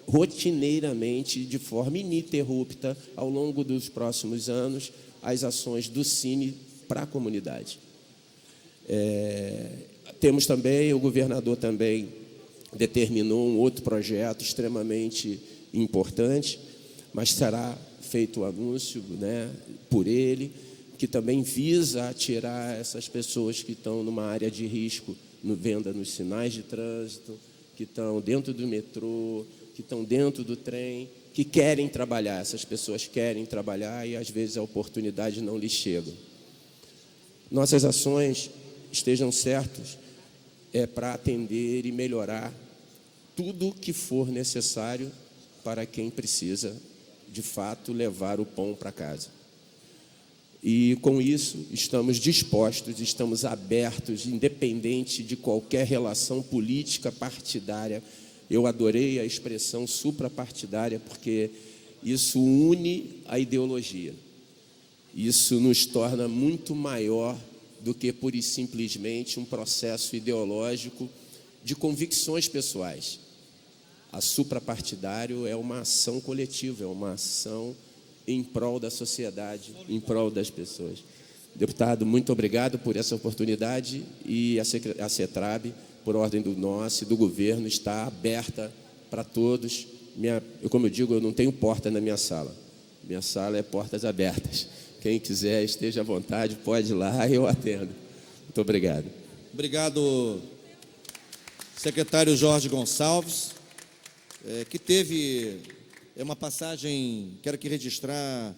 rotineiramente, de forma ininterrupta, ao longo dos próximos anos, as ações do Cine para a comunidade. Temos também, o governador também determinou um outro projeto extremamente importante, mas será feito o anúncio, né, por ele, que também visa tirar essas pessoas que estão numa área de risco, venda nos sinais de trânsito, que estão dentro do metrô, que estão dentro do trem, que querem trabalhar. Essas pessoas querem trabalhar e, às vezes, a oportunidade não lhes chega. Nossas ações, estejam certos, é para atender e melhorar tudo que for necessário para quem precisa, de fato, levar o pão para casa. E, com isso, estamos dispostos, estamos abertos, independente de qualquer relação política partidária. Eu adorei a expressão suprapartidária, porque isso une a ideologia. Isso nos torna muito maior do que pura e simplesmente um processo ideológico de convicções pessoais. A suprapartidário é uma ação coletiva, é uma ação em prol da sociedade, em prol das pessoas. Deputado, muito obrigado por essa oportunidade e a CETRAB, por ordem do nosso e do governo, está aberta para todos. Como eu digo, eu não tenho porta na minha sala. Minha sala é portas abertas. Quem quiser, esteja à vontade, pode ir lá e eu atendo. Muito obrigado. Obrigado, secretário Jorge Gonçalves, que teve uma passagem, quero aqui registrar,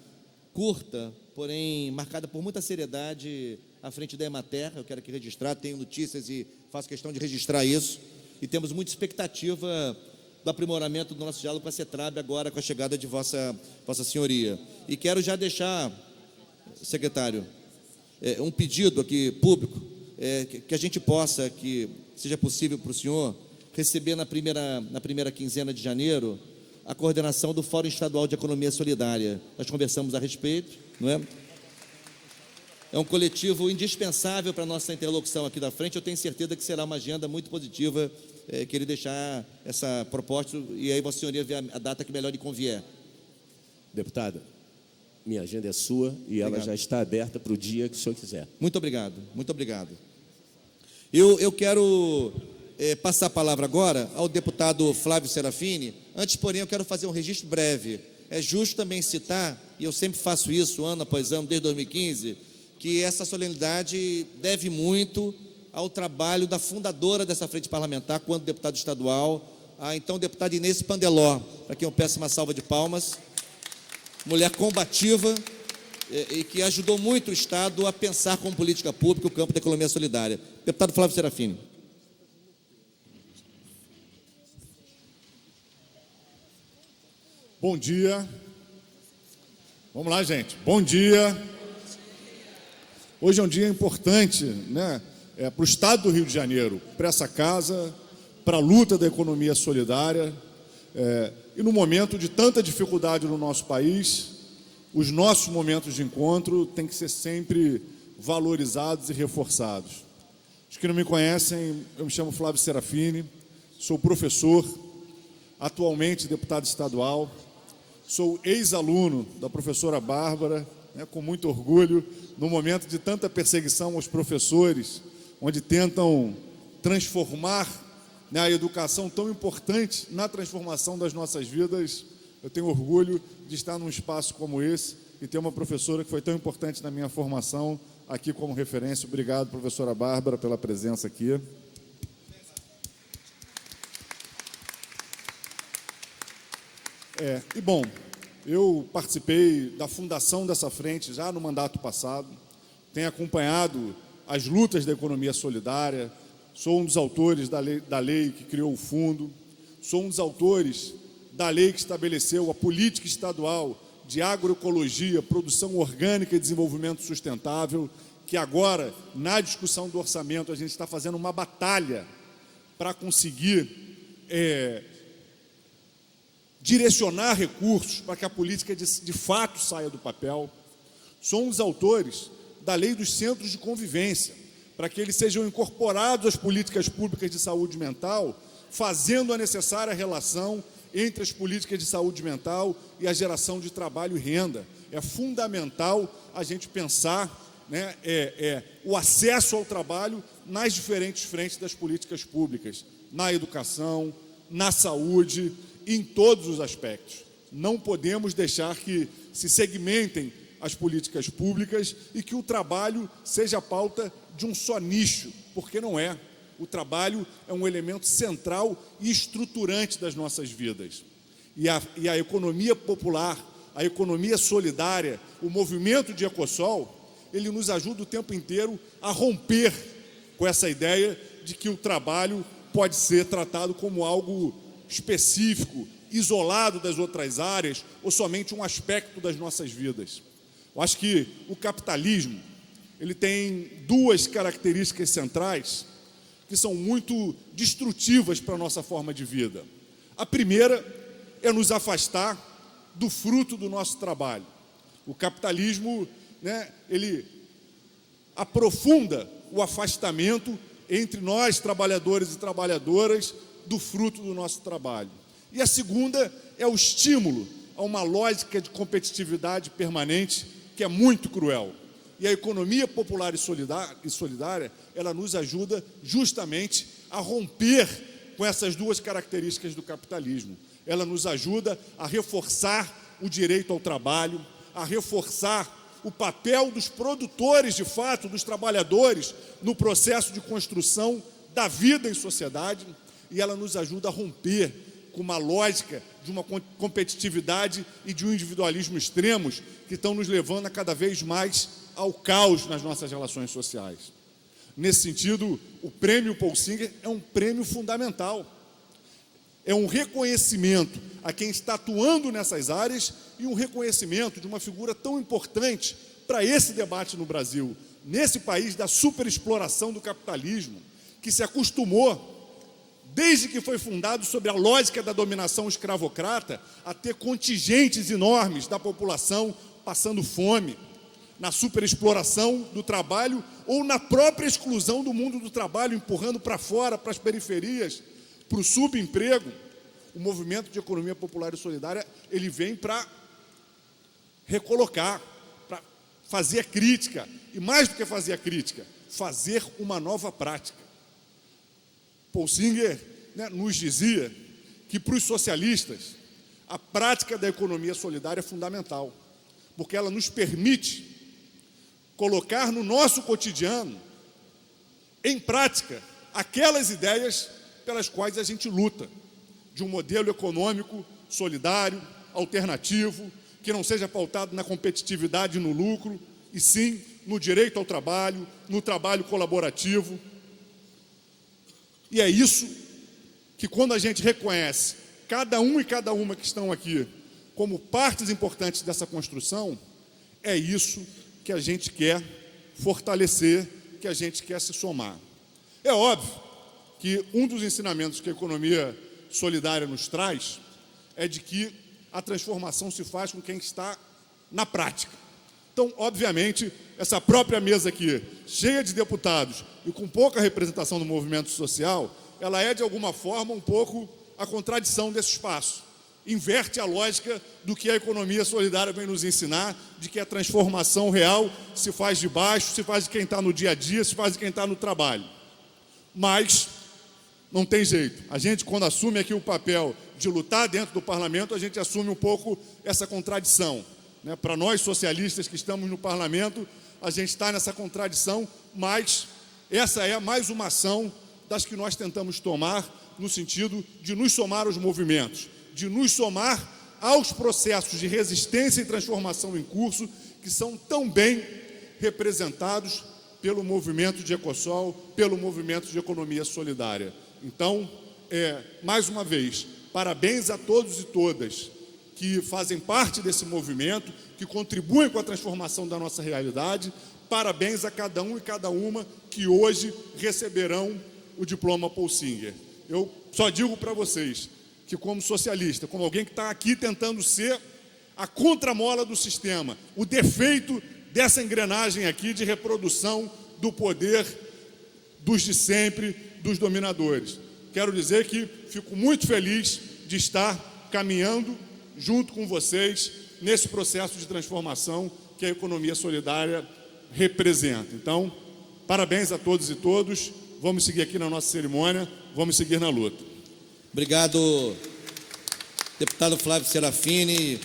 curta, porém marcada por muita seriedade à frente da Emater. Eu quero aqui registrar, tenho notícias e faço questão de registrar isso. E temos muita expectativa do aprimoramento do nosso diálogo com a CETRAB agora com a chegada de Vossa Senhoria. E quero já deixar, secretário, um pedido aqui público, que a gente possa, que seja possível para o senhor, receber na primeira quinzena de janeiro a coordenação do Fórum Estadual de Economia Solidária. Nós conversamos a respeito, não é? É um coletivo indispensável para a nossa interlocução aqui da frente. Eu tenho certeza que será uma agenda muito positiva, que ele deixar essa proposta, e aí Vossa Senhoria vê a data que melhor lhe convier. Deputado, minha agenda é sua e ela já está aberta para o dia que o senhor quiser. Muito obrigado, muito obrigado. Eu quero passar a palavra agora ao deputado Flávio Serafini. Antes, porém, eu quero fazer um registro breve. É justo também citar, e eu sempre faço isso ano após ano, desde 2015, que essa solenidade deve muito ao trabalho da fundadora dessa frente parlamentar, quando deputado estadual, a então deputada Inês Pandeló, para quem eu peço uma salva de palmas. Mulher combativa e que ajudou muito o Estado a pensar como política pública o campo da economia solidária. Deputado Flávio Serafini. Bom dia. Vamos lá, gente. Bom dia. Hoje é um dia importante, né, para o Estado do Rio de Janeiro, para essa casa, para a luta da economia solidária. E no momento de tanta dificuldade no nosso país, os nossos momentos de encontro têm que ser sempre valorizados e reforçados. Os que não me conhecem, eu me chamo Flávio Serafini, sou professor, atualmente deputado estadual, sou ex-aluno da professora Bárbara, né, com muito orgulho, no momento de tanta perseguição aos professores, onde tentam transformar, né, a educação tão importante na transformação das nossas vidas. Eu tenho orgulho de estar num espaço como esse e ter uma professora que foi tão importante na minha formação aqui como referência. Obrigado, professora Bárbara, pela presença aqui. E bom, eu participei da fundação dessa frente já no mandato passado, tenho acompanhado as lutas da economia solidária, sou um dos autores da lei que criou o fundo, sou um dos autores da lei que estabeleceu a política estadual de agroecologia, produção orgânica e desenvolvimento sustentável, que agora, na discussão do orçamento, a gente está fazendo uma batalha para conseguir direcionar recursos para que a política de fato saia do papel. Sou um dos autores da lei dos centros de convivência, para que eles sejam incorporados às políticas públicas de saúde mental, fazendo a necessária relação entre as políticas de saúde mental e a geração de trabalho e renda. É fundamental a gente pensar, né, o acesso ao trabalho nas diferentes frentes das políticas públicas, na educação, na saúde, em todos os aspectos. Não podemos deixar que se segmentem as políticas públicas e que o trabalho seja a pauta de um só nicho, porque não é. O trabalho é um elemento central e estruturante das nossas vidas. E a economia popular, a economia solidária, o movimento de Ecossol, ele nos ajuda o tempo inteiro a romper com essa ideia de que o trabalho pode ser tratado como algo específico, isolado das outras áreas, ou somente um aspecto das nossas vidas. Eu acho que o capitalismo, ele tem duas características centrais que são muito destrutivas para a nossa forma de vida. A primeira é nos afastar do fruto do nosso trabalho. O capitalismo, né, ele aprofunda o afastamento entre nós, trabalhadores e trabalhadoras, do fruto do nosso trabalho. E a segunda é o estímulo a uma lógica de competitividade permanente que é muito cruel. E a economia popular e solidária, ela nos ajuda justamente a romper com essas duas características do capitalismo. Ela nos ajuda a reforçar o direito ao trabalho, a reforçar o papel dos produtores, de fato, dos trabalhadores, no processo de construção da vida em sociedade, e ela nos ajuda a romper com uma lógica de uma competitividade e de um individualismo extremos que estão nos levando a cada vez mais ao caos nas nossas relações sociais. Nesse sentido, o prêmio Paul Singer é um prêmio fundamental. É um reconhecimento a quem está atuando nessas áreas e um reconhecimento de uma figura tão importante para esse debate no Brasil, nesse país da superexploração do capitalismo, que se acostumou, desde que foi fundado sob a lógica da dominação escravocrata, a ter contingentes enormes da população passando fome, na superexploração do trabalho ou na própria exclusão do mundo do trabalho, empurrando para fora, para as periferias, para o subemprego. O movimento de economia popular e solidária, ele vem para recolocar, para fazer a crítica, e mais do que fazer a crítica, fazer uma nova prática. Paul Singer, né, nos dizia que, para os socialistas, a prática da economia solidária é fundamental, porque ela nos permite colocar no nosso cotidiano, em prática, aquelas ideias pelas quais a gente luta, de um modelo econômico solidário, alternativo, que não seja pautado na competitividade e no lucro, e sim no direito ao trabalho, no trabalho colaborativo. E é isso que, quando a gente reconhece cada um e cada uma que estão aqui como partes importantes dessa construção, é isso que a gente quer fortalecer, que a gente quer se somar. É óbvio que um dos ensinamentos que a economia solidária nos traz é de que a transformação se faz com quem está na prática. Então, obviamente, essa própria mesa aqui, cheia de deputados e com pouca representação do movimento social, ela é, de alguma forma, um pouco a contradição desse espaço. Inverte a lógica do que a economia solidária vem nos ensinar, de que a transformação real se faz de baixo, se faz de quem está no dia a dia, se faz de quem está no trabalho. Mas não tem jeito. A gente, quando assume aqui o papel de lutar dentro do parlamento, a gente assume um pouco essa contradição, né? Para nós socialistas que estamos no parlamento, a gente está nessa contradição, mas essa é mais uma ação das que nós tentamos tomar no sentido de nos somar aos movimentos, de nos somar aos processos de resistência e transformação em curso que são tão bem representados pelo movimento de Ecosol, pelo movimento de economia solidária. Então, mais uma vez, parabéns a todos e todas que fazem parte desse movimento, que contribuem com a transformação da nossa realidade. Parabéns a cada um e cada uma que hoje receberão o diploma Paul Singer. Eu só digo para vocês que, como socialista, como alguém que está aqui tentando ser a contramola do sistema, o defeito dessa engrenagem aqui de reprodução do poder dos de sempre, dos dominadores. Quero dizer que fico muito feliz de estar caminhando junto com vocês nesse processo de transformação que a economia solidária representa. Então, parabéns a todos e todos. Vamos seguir aqui na nossa cerimônia, vamos seguir na luta. Obrigado, deputado Flávio Serafini,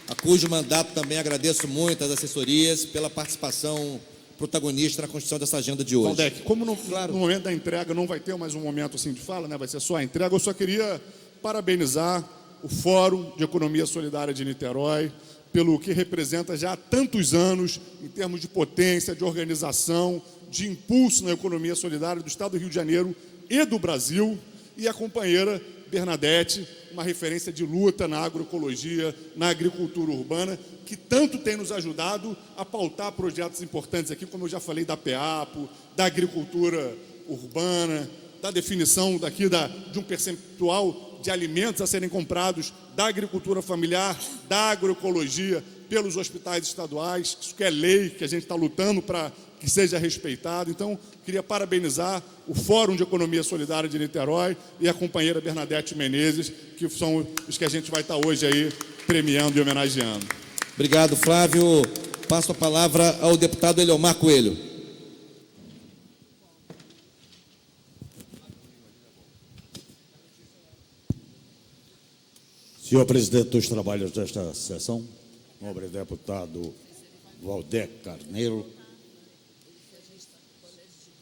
a cujo mandato também agradeço muito às assessorias pela participação protagonista na construção dessa agenda de hoje. Valdec, como no momento da entrega não vai ter mais um momento assim de fala, né? Vai ser só a entrega, eu só queria parabenizar o Fórum de Economia Solidária de Niterói pelo que representa já há tantos anos em termos de potência, de organização, de impulso na economia solidária do Estado do Rio de Janeiro e do Brasil, e a companheira Bernadette, uma referência de luta na agroecologia, na agricultura urbana, que tanto tem nos ajudado a pautar projetos importantes aqui, como eu já falei, da PEAPO, da agricultura urbana, da definição daqui de um percentual de alimentos a serem comprados da agricultura familiar, da agroecologia, pelos hospitais estaduais. Isso que é lei, que a gente está lutando para que seja respeitado. Então, queria parabenizar o Fórum de Economia Solidária de Niterói e a companheira Bernadette Menezes, que são os que a gente vai estar hoje aí premiando e homenageando. Obrigado, Flávio. Passo a palavra ao deputado Eliomar Coelho. Senhor presidente dos trabalhos desta sessão, nobre deputado Valdec Carneiro,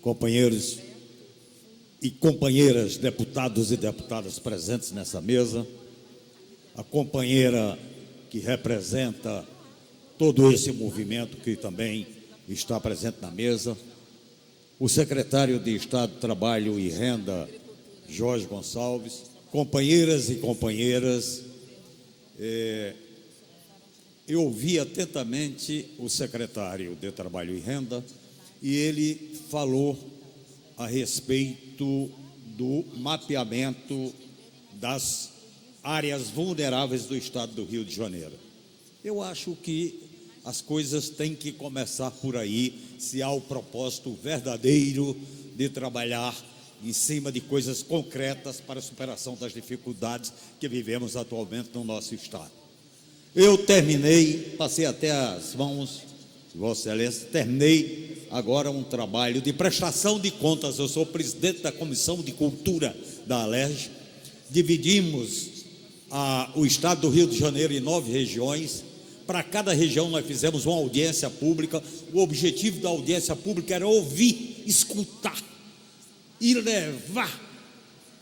companheiros e companheiras, deputados e deputadas presentes nessa mesa, a companheira que representa todo esse movimento que também está presente na mesa, o secretário de Estado de Trabalho e Renda, Jorge Gonçalves, companheiras e companheiras, eu ouvi atentamente o secretário de Trabalho e Renda e ele falou a respeito do mapeamento das áreas vulneráveis do estado do Rio de Janeiro. Eu acho que as coisas têm que começar por aí, se há o propósito verdadeiro de trabalhar em cima de coisas concretas para a superação das dificuldades que vivemos atualmente no nosso estado. Eu terminei, passei até as mãos Vossa Excelência, terminei agora um trabalho de prestação de contas. Eu sou presidente da Comissão de Cultura da Alerj. Dividimos o estado do Rio de Janeiro em 9 regiões. Para cada região nós fizemos uma audiência pública. O objetivo da audiência pública era ouvir, escutar e levar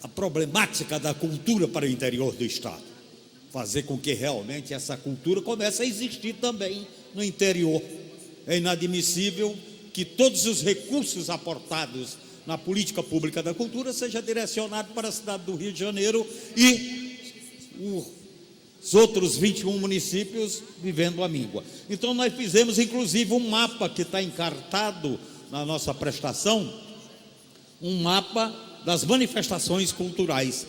a problemática da cultura para o interior do estado, fazer com que realmente essa cultura comece a existir também no interior. É inadmissível que todos os recursos aportados na política pública da cultura seja direcionado para a cidade do Rio de Janeiro e os outros 21 municípios vivendo a míngua. Então nós fizemos inclusive um mapa que está encartado na nossa prestação, um mapa das manifestações culturais,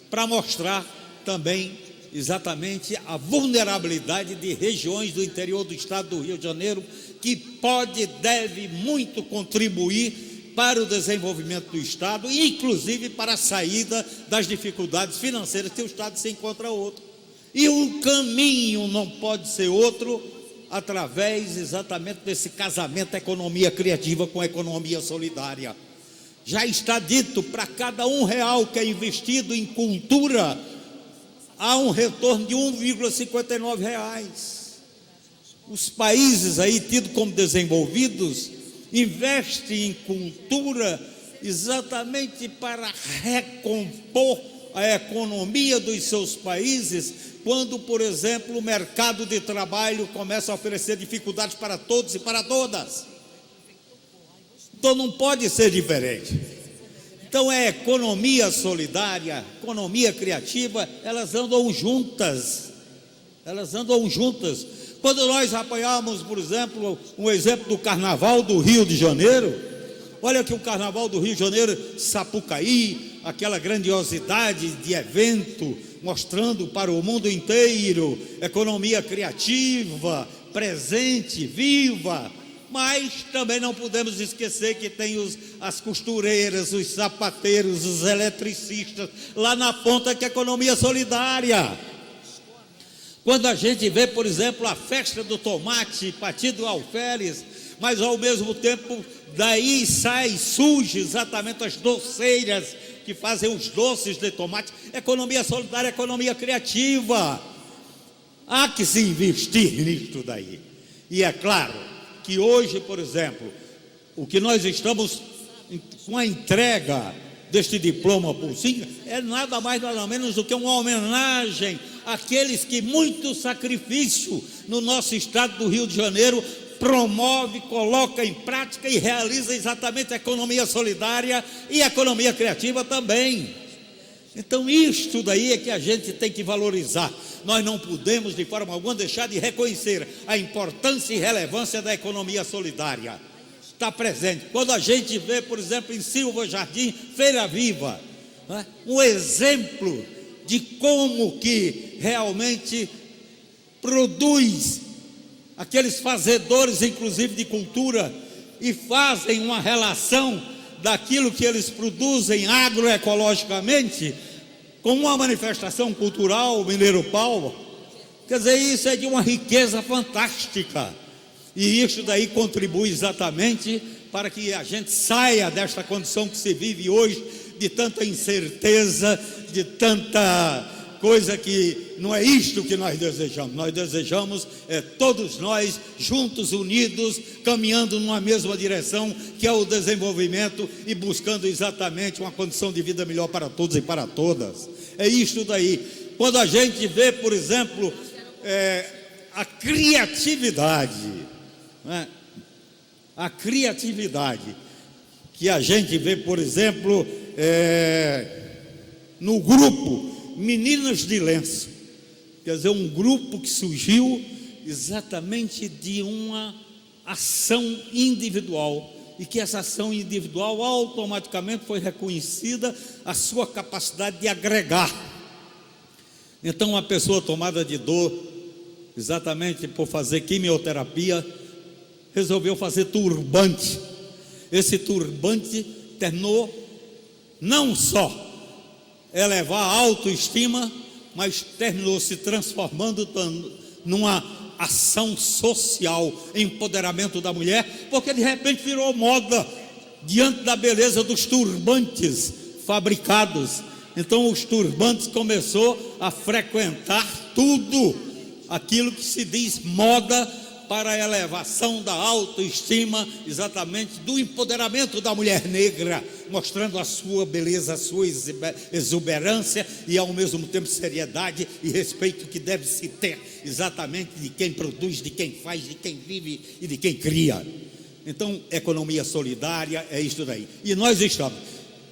para mostrar também exatamente a vulnerabilidade de regiões do interior do estado do Rio de Janeiro, que pode e deve muito contribuir para o desenvolvimento do estado, e inclusive para a saída das dificuldades financeiras que o estado se encontra outro. E o caminho não pode ser outro através exatamente desse casamento economia criativa com economia solidária. Já está dito, para cada R$1 que é investido em cultura, há um retorno de R$1,59. Os países aí tidos como desenvolvidos investem em cultura exatamente para recompor a economia dos seus países, quando, por exemplo, o mercado de trabalho começa a oferecer dificuldades para todos e para todas. Então não pode ser diferente. Então é economia solidária, economia criativa, elas andam juntas. Elas andam juntas. Quando nós apoiamos, por exemplo, um exemplo do Carnaval do Rio de Janeiro, olha que o Carnaval do Rio de Janeiro, Sapucaí, aquela grandiosidade de evento, mostrando para o mundo inteiro economia criativa, presente, viva. Mas também não podemos esquecer que tem as costureiras, os sapateiros, os eletricistas, lá na ponta, que é a economia solidária. Quando a gente vê, por exemplo, a festa do tomate, Partido Alferes, mas ao mesmo tempo daí surge exatamente as doceiras que fazem os doces de tomate. Economia solidária, economia criativa. Há que se investir nisto daí. E é claro que hoje, por exemplo, o que nós estamos com a entrega deste diploma Pulsinga é nada mais nada menos do que uma homenagem àqueles que muito sacrifício no nosso estado do Rio de Janeiro promove, coloca em prática e realiza exatamente a economia solidária e a economia criativa também. Então isto daí é que a gente tem que valorizar. Nós não podemos de forma alguma deixar de reconhecer a importância e relevância da economia solidária. Está presente. Quando a gente vê, por exemplo, em Silva Jardim, Feira Viva, né, um exemplo de como que realmente produz aqueles fazedores, inclusive de cultura, e fazem uma relação daquilo que eles produzem agroecologicamente com uma manifestação cultural, o Mineiro Pau. Quer dizer, isso é de uma riqueza fantástica, e isso daí contribui exatamente para que a gente saia desta condição que se vive hoje, de tanta incerteza, de tanta coisa que não é isto que nós desejamos. Nós desejamos todos nós juntos, unidos, caminhando numa mesma direção, que é o desenvolvimento, e buscando exatamente uma condição de vida melhor para todos e para todas. É isto daí. Quando a gente vê, por exemplo, a criatividade, né? A criatividade que a gente vê, por exemplo, no grupo Meninas de Lenço, quer dizer, um grupo que surgiu exatamente de uma ação individual, e que essa ação individual automaticamente foi reconhecida a sua capacidade de agregar. Então, uma pessoa tomada de dor, exatamente por fazer quimioterapia, resolveu fazer turbante. Esse turbante terminou não só elevar a autoestima, mas terminou se transformando numa ação social, empoderamento da mulher, porque de repente virou moda diante da beleza dos turbantes fabricados. Então os turbantes começou a frequentar tudo aquilo que se diz moda para a elevação da autoestima, exatamente do empoderamento da mulher negra, mostrando a sua beleza, a sua exuberância e ao mesmo tempo seriedade e respeito que deve se ter exatamente de quem produz, de quem faz, de quem vive e de quem cria. Então, economia solidária é isso daí. E nós estamos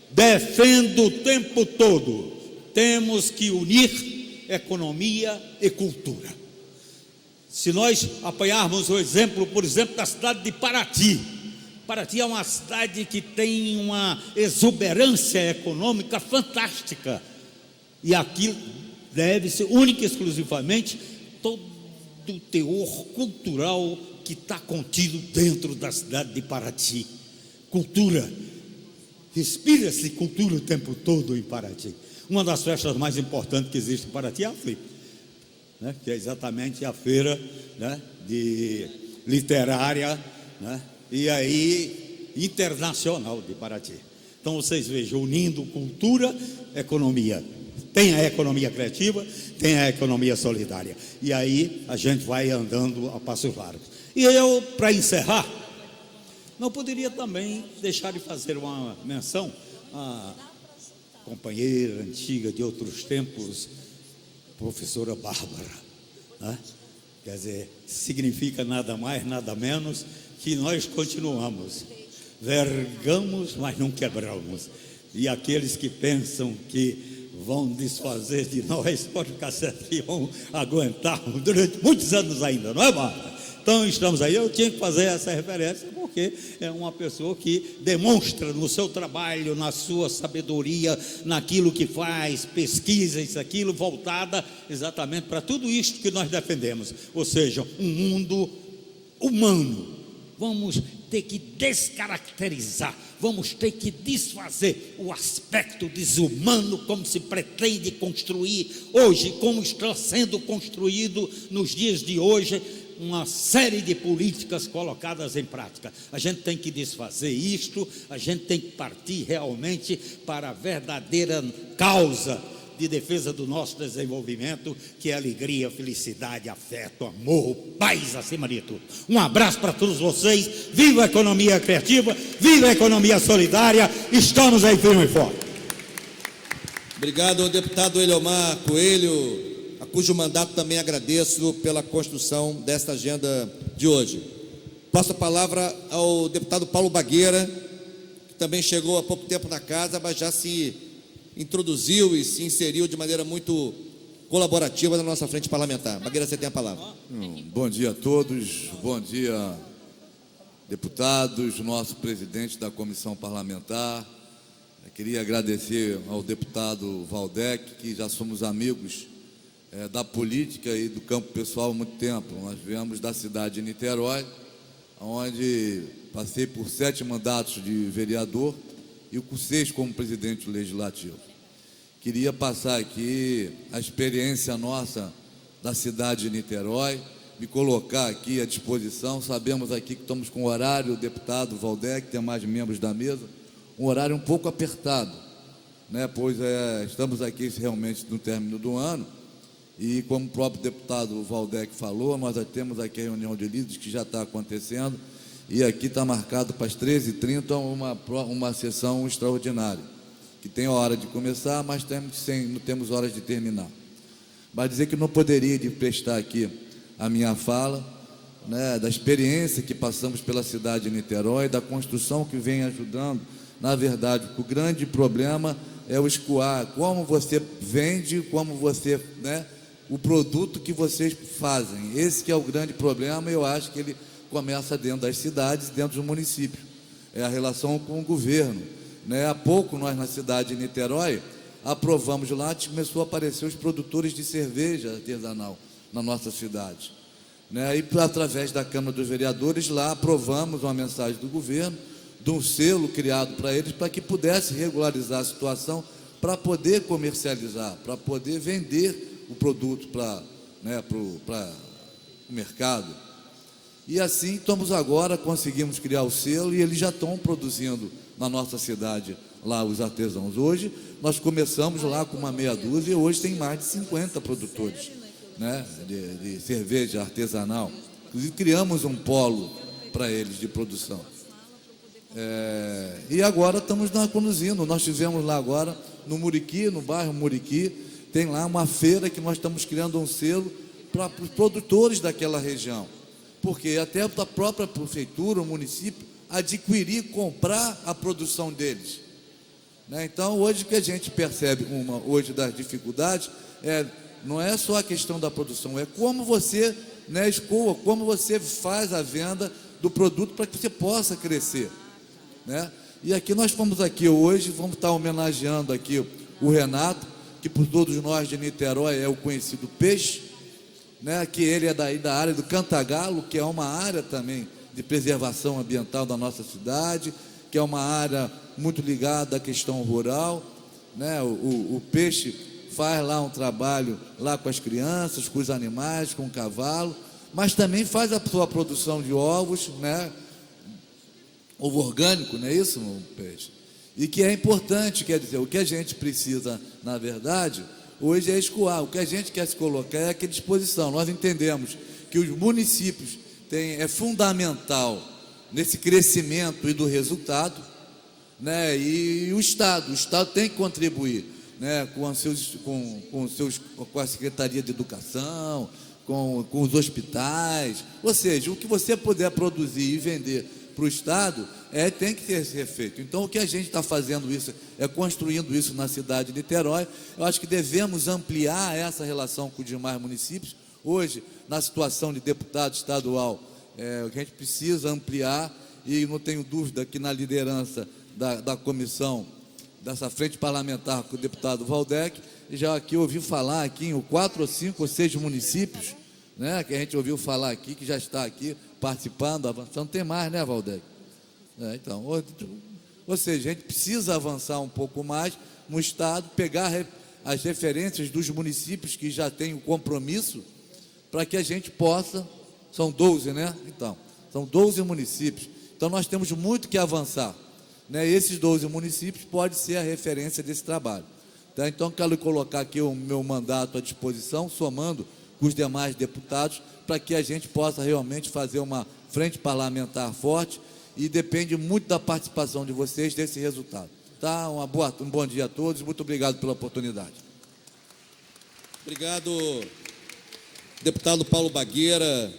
defendendo o tempo todo, temos que unir economia e cultura. Se nós apanharmos o exemplo, por exemplo, da cidade de Paraty. Paraty é uma cidade que tem uma exuberância econômica fantástica. E aqui deve-se única e exclusivamente todo o teor cultural que está contido dentro da cidade de Paraty. Cultura. Respira-se cultura o tempo todo em Paraty. Uma das festas mais importantes que existe em Paraty é a Flip, né, que é exatamente a feira, né, de literária, né, e aí internacional de Paraty. Então vocês vejam, unindo cultura, economia. Tem a economia criativa, tem a economia solidária. E aí a gente vai andando a passos largos. E eu, para encerrar, não poderia também deixar de fazer uma menção à companheira antiga de outros tempos, professora Bárbara, né? Quer dizer, significa nada mais, nada menos que nós continuamos, vergamos, mas não quebramos. E aqueles que pensam que vão desfazer de nós, pode ficar certo que vão aguentar durante muitos anos ainda, não é, Bárbara? Então estamos aí, eu tinha que fazer essa referência, porque é uma pessoa que demonstra no seu trabalho, na sua sabedoria, naquilo que faz, pesquisa, isso, aquilo, voltada exatamente para tudo isto que nós defendemos, ou seja, um mundo humano. Vamos ter que descaracterizar, vamos ter que desfazer o aspecto desumano como se pretende construir hoje, como está sendo construído nos dias de hoje, uma série de políticas colocadas em prática. A gente tem que desfazer isto, a gente tem que partir realmente para a verdadeira causa de defesa do nosso desenvolvimento, que é alegria, felicidade, afeto, amor, paz acima de tudo. Um abraço para todos vocês, viva a economia criativa, viva a economia solidária, estamos aí firme e forte. Obrigado ao deputado Eliomar Coelho, a cujo mandato também agradeço pela construção desta agenda de hoje. Passo a palavra ao deputado Paulo Bagueira, que também chegou há pouco tempo na casa, mas já se introduziu e se inseriu de maneira muito colaborativa na nossa frente parlamentar. Bagueira, você tem a palavra. Bom dia a todos, bom dia, deputados, nosso presidente da comissão parlamentar. Eu queria agradecer ao deputado Valdec, que já somos amigos da política e do campo pessoal há muito tempo. Nós viemos da cidade de Niterói, onde passei por 7 mandatos de vereador e o 6 como presidente legislativo. Queria passar aqui a experiência nossa da cidade de Niterói, me colocar aqui à disposição. Sabemos aqui que estamos com o horário, o deputado Valdec, tem mais membros da mesa, um horário um pouco apertado, né? Pois estamos aqui realmente no término do ano. E como o próprio deputado Valdec falou, nós já temos aqui a reunião de líderes que já está acontecendo, e aqui está marcado para as 13h30 uma sessão extraordinária, que tem a hora de começar, mas não temos horas de terminar. Mas dizer que não poderia de prestar aqui a minha fala, né, da experiência que passamos pela cidade de Niterói, da construção que vem ajudando. Na verdade, o grande problema é o escoar, como você vende, como você, né, o produto que vocês fazem. Esse que é o grande problema, e eu acho que ele começa dentro das cidades, dentro dos municípios. É a relação com o governo, né? Há pouco nós na cidade de Niterói aprovamos lá, começou a aparecer os produtores de cerveja artesanal na nossa cidade, né? E através da Câmara dos Vereadores lá aprovamos uma mensagem do governo, de um selo criado para eles, para que pudesse regularizar a situação, para poder comercializar, para poder vender o produto para mercado. E assim estamos agora, conseguimos criar o selo e eles já estão produzindo na nossa cidade lá os artesãos. Hoje nós começamos lá com uma meia dúzia e hoje tem mais de 50 produtores, né, de cerveja artesanal. Inclusive criamos um polo para eles de produção. E agora estamos conduzindo. Nós tivemos lá agora no Muriqui, no bairro Muriqui, tem lá uma feira que nós estamos criando um selo para os produtores daquela região. Porque até a própria prefeitura, o município, adquirir, comprar a produção deles. Né? Então, hoje o que a gente percebe hoje das dificuldades não é só a questão da produção, é como você, né, escoa, como você faz a venda do produto para que você possa crescer. Né? E aqui nós fomos aqui hoje, vamos estar homenageando aqui o Renato, que por todos nós de Niterói é o conhecido Peixe, né, que ele é daí da área do Cantagalo, que é uma área também de preservação ambiental da nossa cidade, que é uma área muito ligada à questão rural, né? O Peixe faz lá um trabalho lá com as crianças, com os animais, com o cavalo, mas também faz a sua produção de ovos, né? Ovo orgânico, não é isso, Peixe? E que é importante, quer dizer, o que a gente precisa, na verdade, hoje é escoar. O que a gente quer se colocar é aqui à disposição. Nós entendemos que os municípios é fundamental nesse crescimento e do resultado, né? E o Estado tem que contribuir, né? Com a Secretaria de Educação, com os hospitais, ou seja, o que você puder produzir e vender para o Estado tem que ser feito. Então, o que a gente está fazendo isso, construindo isso na cidade de Niterói. Eu acho que devemos ampliar essa relação com os demais municípios. Hoje, na situação de deputado estadual, a gente precisa ampliar, e não tenho dúvida que na liderança da comissão, dessa frente parlamentar com o deputado Valdec, já aqui ouvi falar aqui em 4 ou 5 ou 6 municípios, né, que a gente ouviu falar aqui, que já está aqui participando, avançando. Tem mais, né, Valdec? Então, ou seja, a gente precisa avançar um pouco mais no Estado, pegar as referências dos municípios que já têm o compromisso, para que a gente possa, são 12, né? Então, são 12 municípios, então nós temos muito que avançar, né? Esses 12 municípios podem ser a referência desse trabalho, tá? Então, quero colocar aqui o meu mandato à disposição, somando com os demais deputados, para que a gente possa realmente fazer uma frente parlamentar forte, e depende muito da participação de vocês desse resultado. Tá? Um bom dia a todos, muito obrigado pela oportunidade. Obrigado, deputado Paulo Bagueira.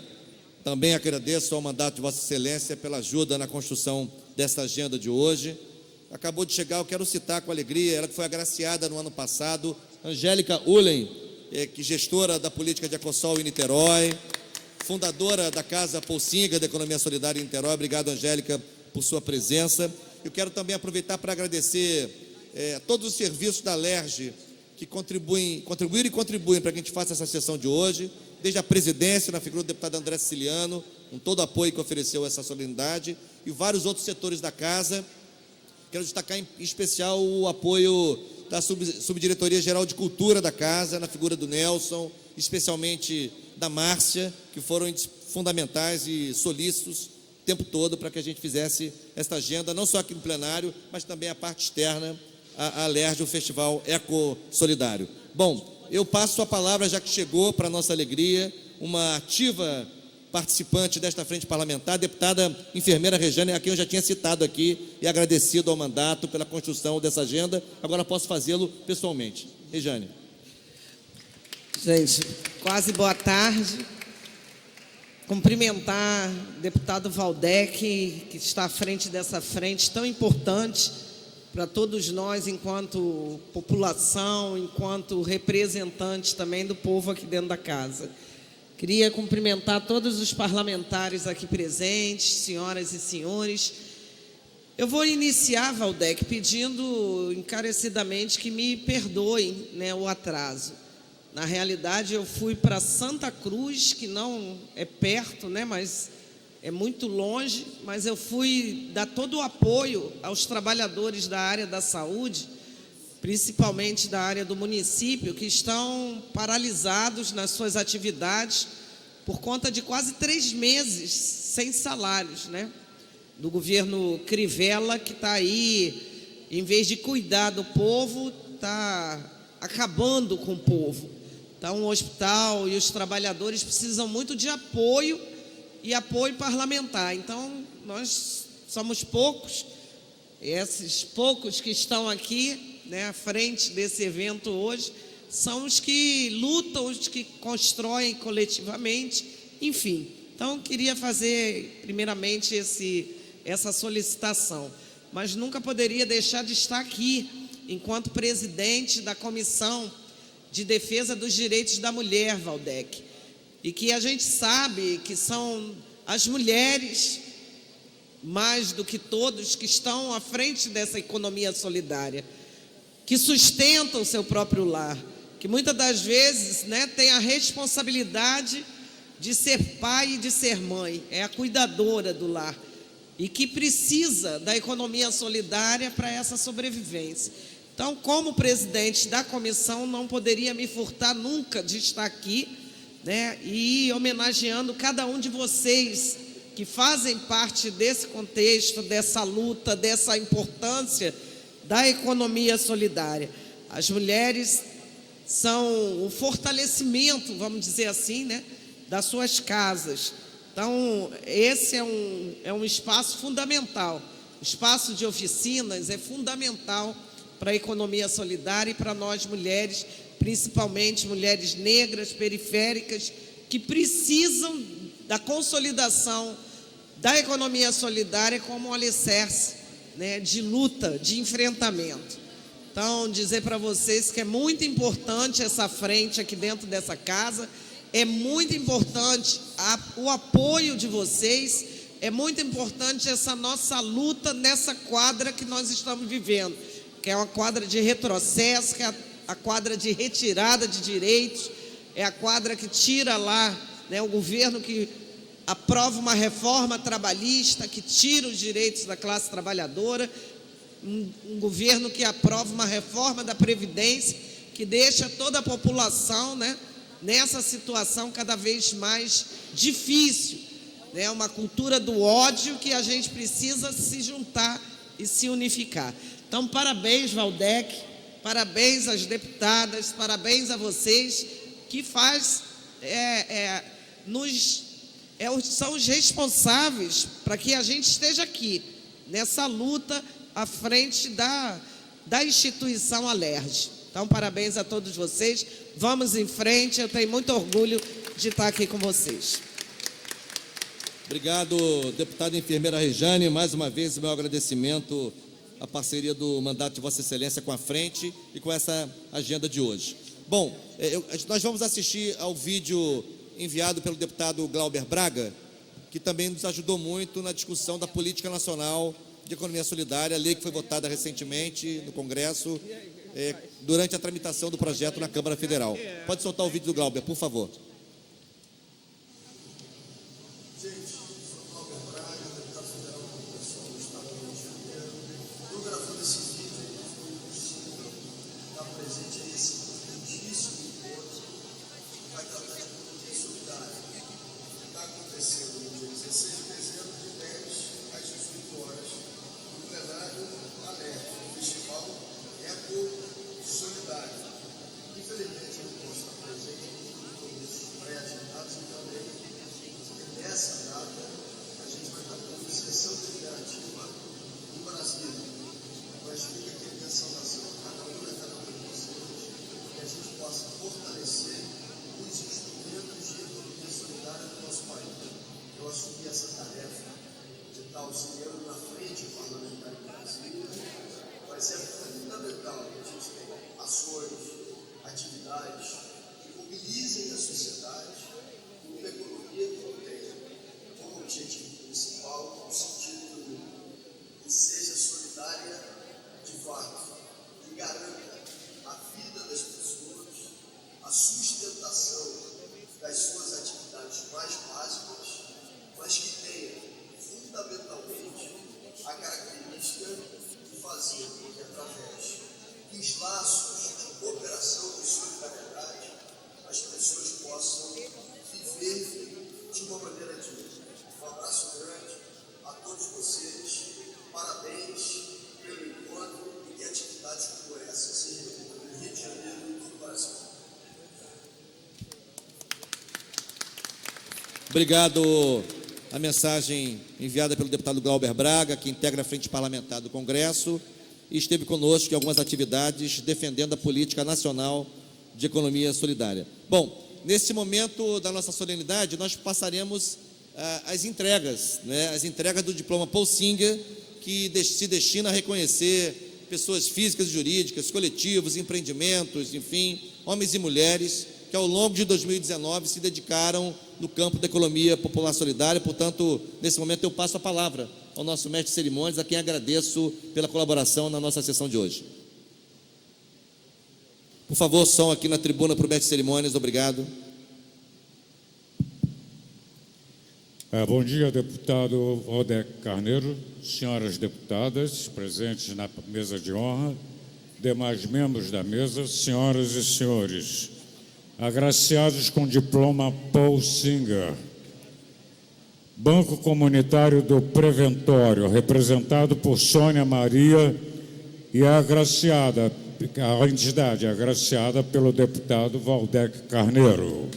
Também agradeço ao mandato de Vossa Excelência pela ajuda na construção desta agenda de hoje. Acabou de chegar, eu quero citar com alegria, ela que foi agraciada no ano passado, Angélica Uhlen, que gestora da política de Ecossol em Niterói, fundadora da Casa Poucinga da Economia Solidária em Niterói. Obrigado, Angélica, por sua presença. Eu quero também aproveitar para agradecer todos os serviços da LERJ que contribuíram e contribuem para que a gente faça essa sessão de hoje, desde a presidência, na figura do deputado André Siciliano, com todo o apoio que ofereceu essa solenidade, e vários outros setores da Casa. Quero destacar em especial o apoio da Subdiretoria Geral de Cultura da Casa, na figura do Nelson, especialmente da Márcia, que foram fundamentais e solícitos o tempo todo para que a gente fizesse esta agenda, não só aqui no plenário, mas também a parte externa, a LERJ, o Festival Eco Solidário. Bom, eu passo a palavra, já que chegou, para a nossa alegria, uma ativa participante desta frente parlamentar, a deputada enfermeira Rejane, a quem eu já tinha citado aqui e agradecido ao mandato pela construção dessa agenda. Agora posso fazê-lo pessoalmente. Rejane. Gente, quase boa tarde. Cumprimentar o deputado Valdec, que está à frente dessa frente tão importante para todos nós, enquanto população, enquanto representantes também do povo aqui dentro da casa. Queria cumprimentar todos os parlamentares aqui presentes, senhoras e senhores. Eu vou iniciar, Valdec, pedindo encarecidamente que me perdoem, né, o atraso. Na realidade, eu fui para Santa Cruz, que não é perto, né, mas é muito longe, mas eu fui dar todo o apoio aos trabalhadores da área da saúde, principalmente da área do município, que estão paralisados nas suas atividades por conta de quase 3 meses sem salários, né? Do governo Crivella, que está aí, em vez de cuidar do povo, está acabando com o povo. Então, o hospital e os trabalhadores precisam muito de apoio e apoio parlamentar. Então, nós somos poucos, esses poucos que estão aqui, né, à frente desse evento hoje, são os que lutam, os que constroem coletivamente, enfim. Então, queria fazer, primeiramente, essa solicitação, mas nunca poderia deixar de estar aqui, enquanto presidente da Comissão de Defesa dos Direitos da Mulher, Valdec, e que a gente sabe que são as mulheres, mais do que todos, que estão à frente dessa economia solidária, que sustentam o seu próprio lar, que muitas das vezes, né, tem a responsabilidade de ser pai e de ser mãe, é a cuidadora do lar, e que precisa da economia solidária para essa sobrevivência. Então, como presidente da comissão, não poderia me furtar nunca de estar aqui, né, e homenageando cada um de vocês que fazem parte desse contexto, dessa luta, dessa importância da economia solidária. As mulheres são o fortalecimento, vamos dizer assim, né, das suas casas. Então, esse é um espaço fundamental. O espaço de oficinas é fundamental para a economia solidária e para nós mulheres, principalmente mulheres negras, periféricas, que precisam da consolidação da economia solidária como um alicerce, né, de luta, de enfrentamento. Então, dizer para vocês que é muito importante essa frente aqui dentro dessa casa, é muito importante o apoio de vocês, é muito importante essa nossa luta nessa quadra que nós estamos vivendo, que é uma quadra de retrocesso, que é a quadra de retirada de direitos, é a quadra que tira lá, né, o governo que aprova uma reforma trabalhista, que tira os direitos da classe trabalhadora, um governo que aprova uma reforma da Previdência, que deixa toda a população, né, nessa situação cada vez mais difícil, né, uma cultura do ódio que a gente precisa se juntar e se unificar. Então, parabéns, Valdec, parabéns às deputadas, parabéns a vocês, que são os responsáveis para que a gente esteja aqui, nessa luta à frente da instituição Alerj. Então, parabéns a todos vocês, vamos em frente, eu tenho muito orgulho de estar aqui com vocês. Obrigado, deputada enfermeira Rejane, mais uma vez o meu agradecimento à parceria do mandato de Vossa Excelência com a frente e com essa agenda de hoje. Bom, nós vamos assistir ao vídeo enviado pelo deputado Glauber Braga, que também nos ajudou muito na discussão da política nacional de economia solidária, a lei que foi votada recentemente no Congresso, durante a tramitação do projeto na Câmara Federal. Pode soltar o vídeo do Glauber, por favor. Laços de cooperação e solidariedade, as pessoas possam viver de uma maneira digna. Um abraço grande a todos vocês. Parabéns pelo encontro e que atividades como essa se repitam no Rio de Janeiro e no Brasil. Obrigado. A mensagem enviada pelo deputado Glauber Braga, que integra a Frente Parlamentar do Congresso e esteve conosco em algumas atividades defendendo a política nacional de economia solidária. Bom, nesse momento da nossa solenidade, nós passaremos as entregas, né? As entregas do diploma Paul Singer, que se destina a reconhecer pessoas físicas e jurídicas, coletivos, empreendimentos, enfim, homens e mulheres que ao longo de 2019 se dedicaram no campo da economia popular solidária. Portanto, nesse momento eu passo a palavra ao nosso mestre de cerimônias, a quem agradeço pela colaboração na nossa sessão de hoje. Por favor, som aqui na tribuna para o mestre de cerimônias. Obrigado. Bom dia, deputado Valdec Carneiro, senhoras deputadas presentes na mesa de honra, demais membros da mesa, senhoras e senhores, agraciados com diploma Paul Singer, Banco Comunitário do Preventório, representado por Sônia Maria, e a entidade agraciada pelo deputado Valdec Carneiro.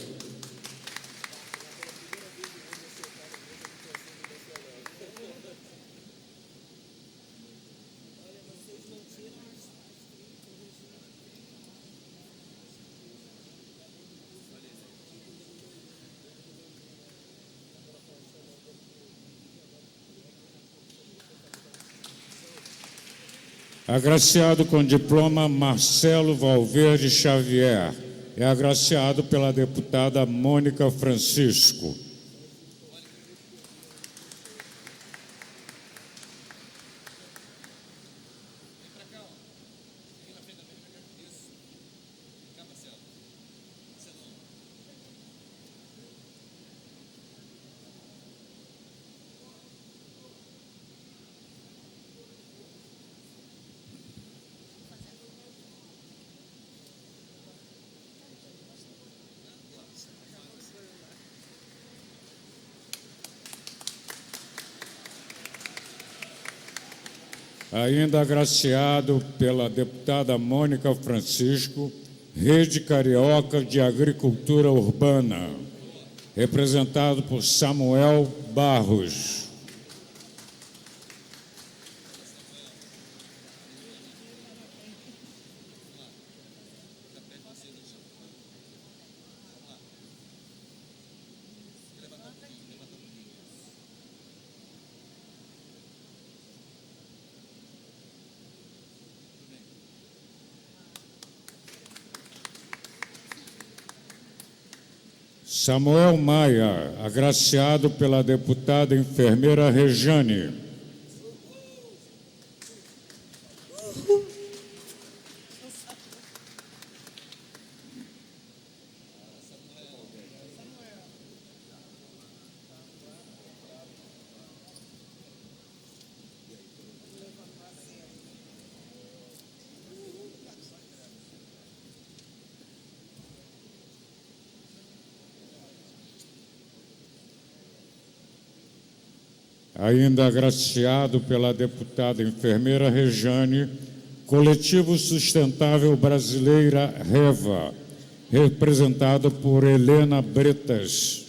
Agraciado com diploma Marcelo Valverde Xavier, é agraciado pela deputada Mônica Francisco. Ainda agraciado pela deputada Mônica Francisco, Rede Carioca de Agricultura Urbana, representado por Samuel Barros. Samuel Maia, agraciado pela deputada enfermeira Rejane. Ainda agraciado pela deputada enfermeira Rejane, Coletivo Sustentável Brasileira REVA, representado por Helena Bretas.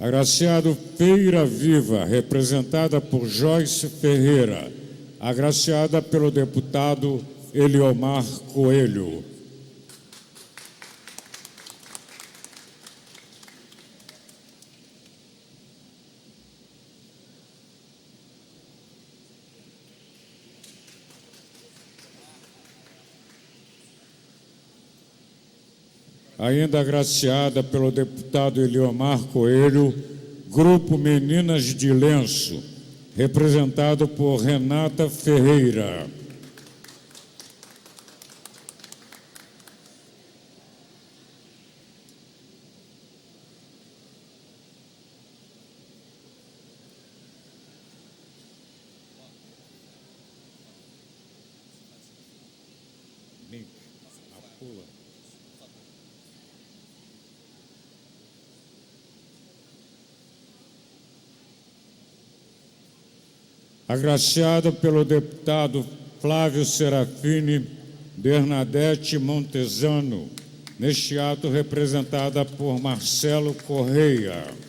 Agraciado Feira Viva, representada por Joyce Ferreira, agraciada pelo deputado Eliomar Coelho. Ainda agraciada pelo deputado Eliomar Coelho, Grupo Meninas de Lenço, representado por Renata Ferreira. agraciada pelo deputado Flávio Serafini Bernadette Montesano, neste ato representada por Marcelo Correia.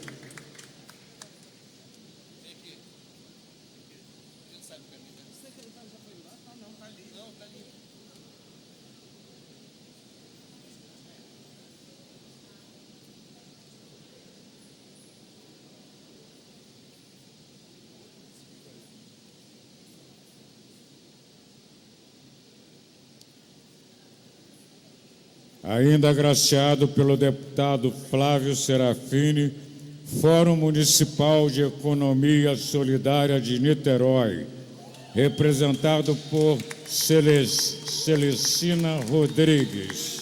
Ainda agraciado pelo deputado Flávio Serafini, Fórum Municipal de Economia Solidária de Niterói, representado por Celestina Rodrigues.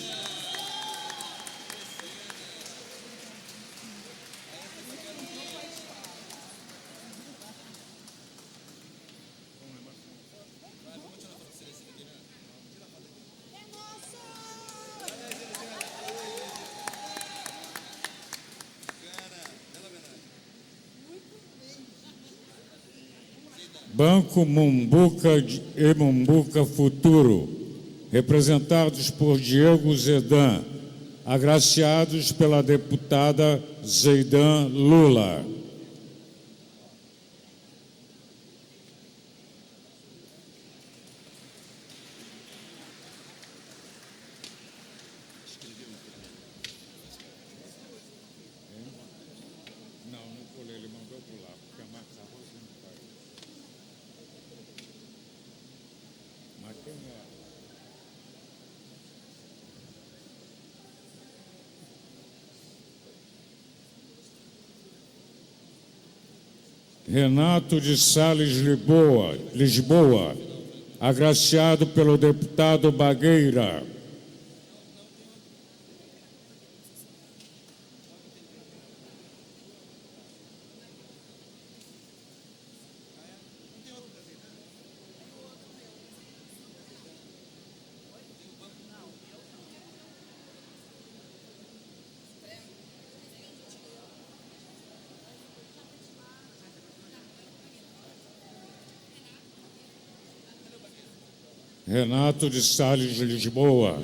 Banco Mumbuca e Mumbuca Futuro, representados por Diego Zedan, agraciados pela deputada Zeidan Lula. Renato de Sales Lisboa, agraciado pelo deputado Bagueira. Renato de Sales Lisboa.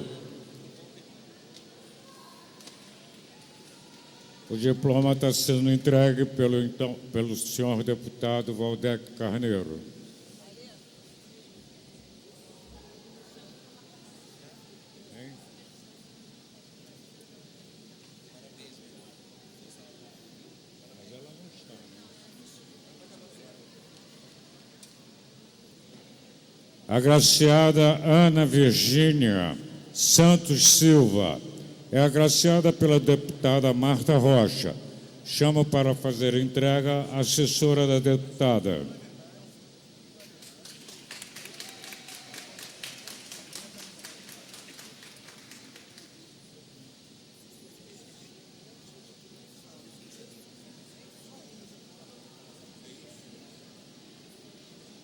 O diploma está sendo entregue pelo senhor deputado Valdec Carneiro. Agraciada Ana Virgínia Santos Silva, é agraciada pela deputada Marta Rocha. Chamo para fazer entrega a assessora da deputada.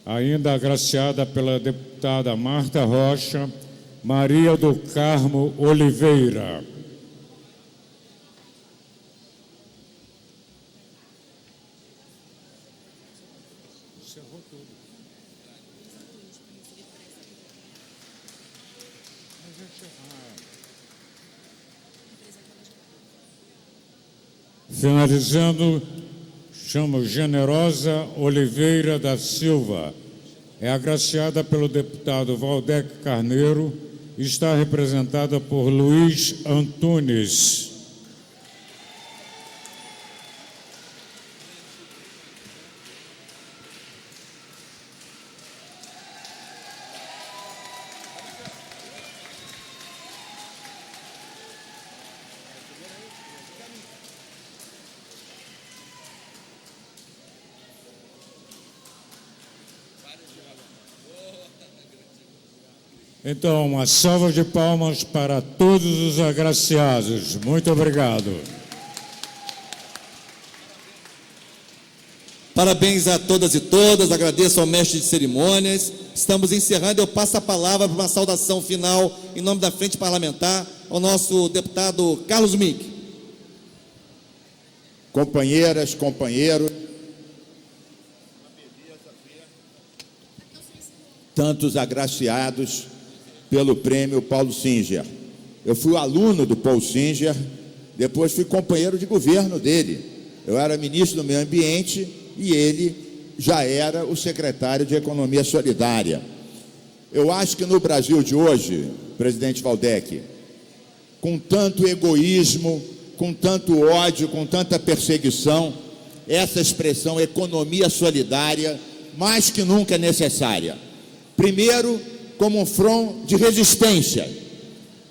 Ainda agraciada pela deputada Marta Rocha, Maria do Carmo Oliveira. Finalizando, chamo Generosa Oliveira da Silva. É agraciada pelo deputado Valdec Carneiro e está representada por Luiz Antunes. Então, uma salva de palmas para todos os agraciados. Muito obrigado. Parabéns a todas e todas, agradeço ao mestre de cerimônias. Estamos encerrando, eu passo a palavra para uma saudação final, em nome da Frente Parlamentar, ao nosso deputado Carlos Mink. Companheiras, companheiros, tantos agraciados pelo prêmio Paulo Singer. Eu fui aluno do Paulo Singer, depois fui companheiro de governo dele. Eu era ministro do Meio Ambiente e ele já era o secretário de Economia Solidária. Eu acho que no Brasil de hoje, presidente Waldeck, com tanto egoísmo, com tanto ódio, com tanta perseguição, essa expressão economia solidária, mais que nunca é necessária. Primeiro, como um front de resistência,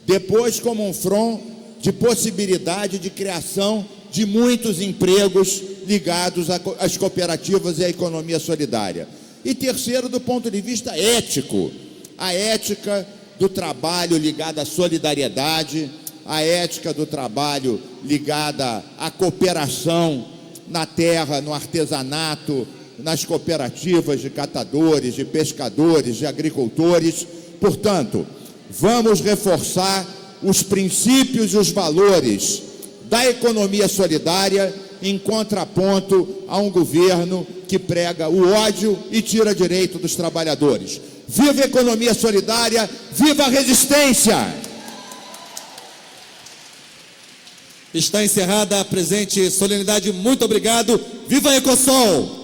depois como um front de possibilidade de criação de muitos empregos ligados às cooperativas e à economia solidária. E terceiro, do ponto de vista ético, a ética do trabalho ligada à solidariedade, a ética do trabalho ligada à cooperação na terra, no artesanato, nas cooperativas de catadores, de pescadores, de agricultores. Portanto, vamos reforçar os princípios e os valores da economia solidária em contraponto a um governo que prega o ódio e tira direito dos trabalhadores. Viva a economia solidária, viva a resistência! Está encerrada a presente solenidade. Muito obrigado. Viva a Ecosol!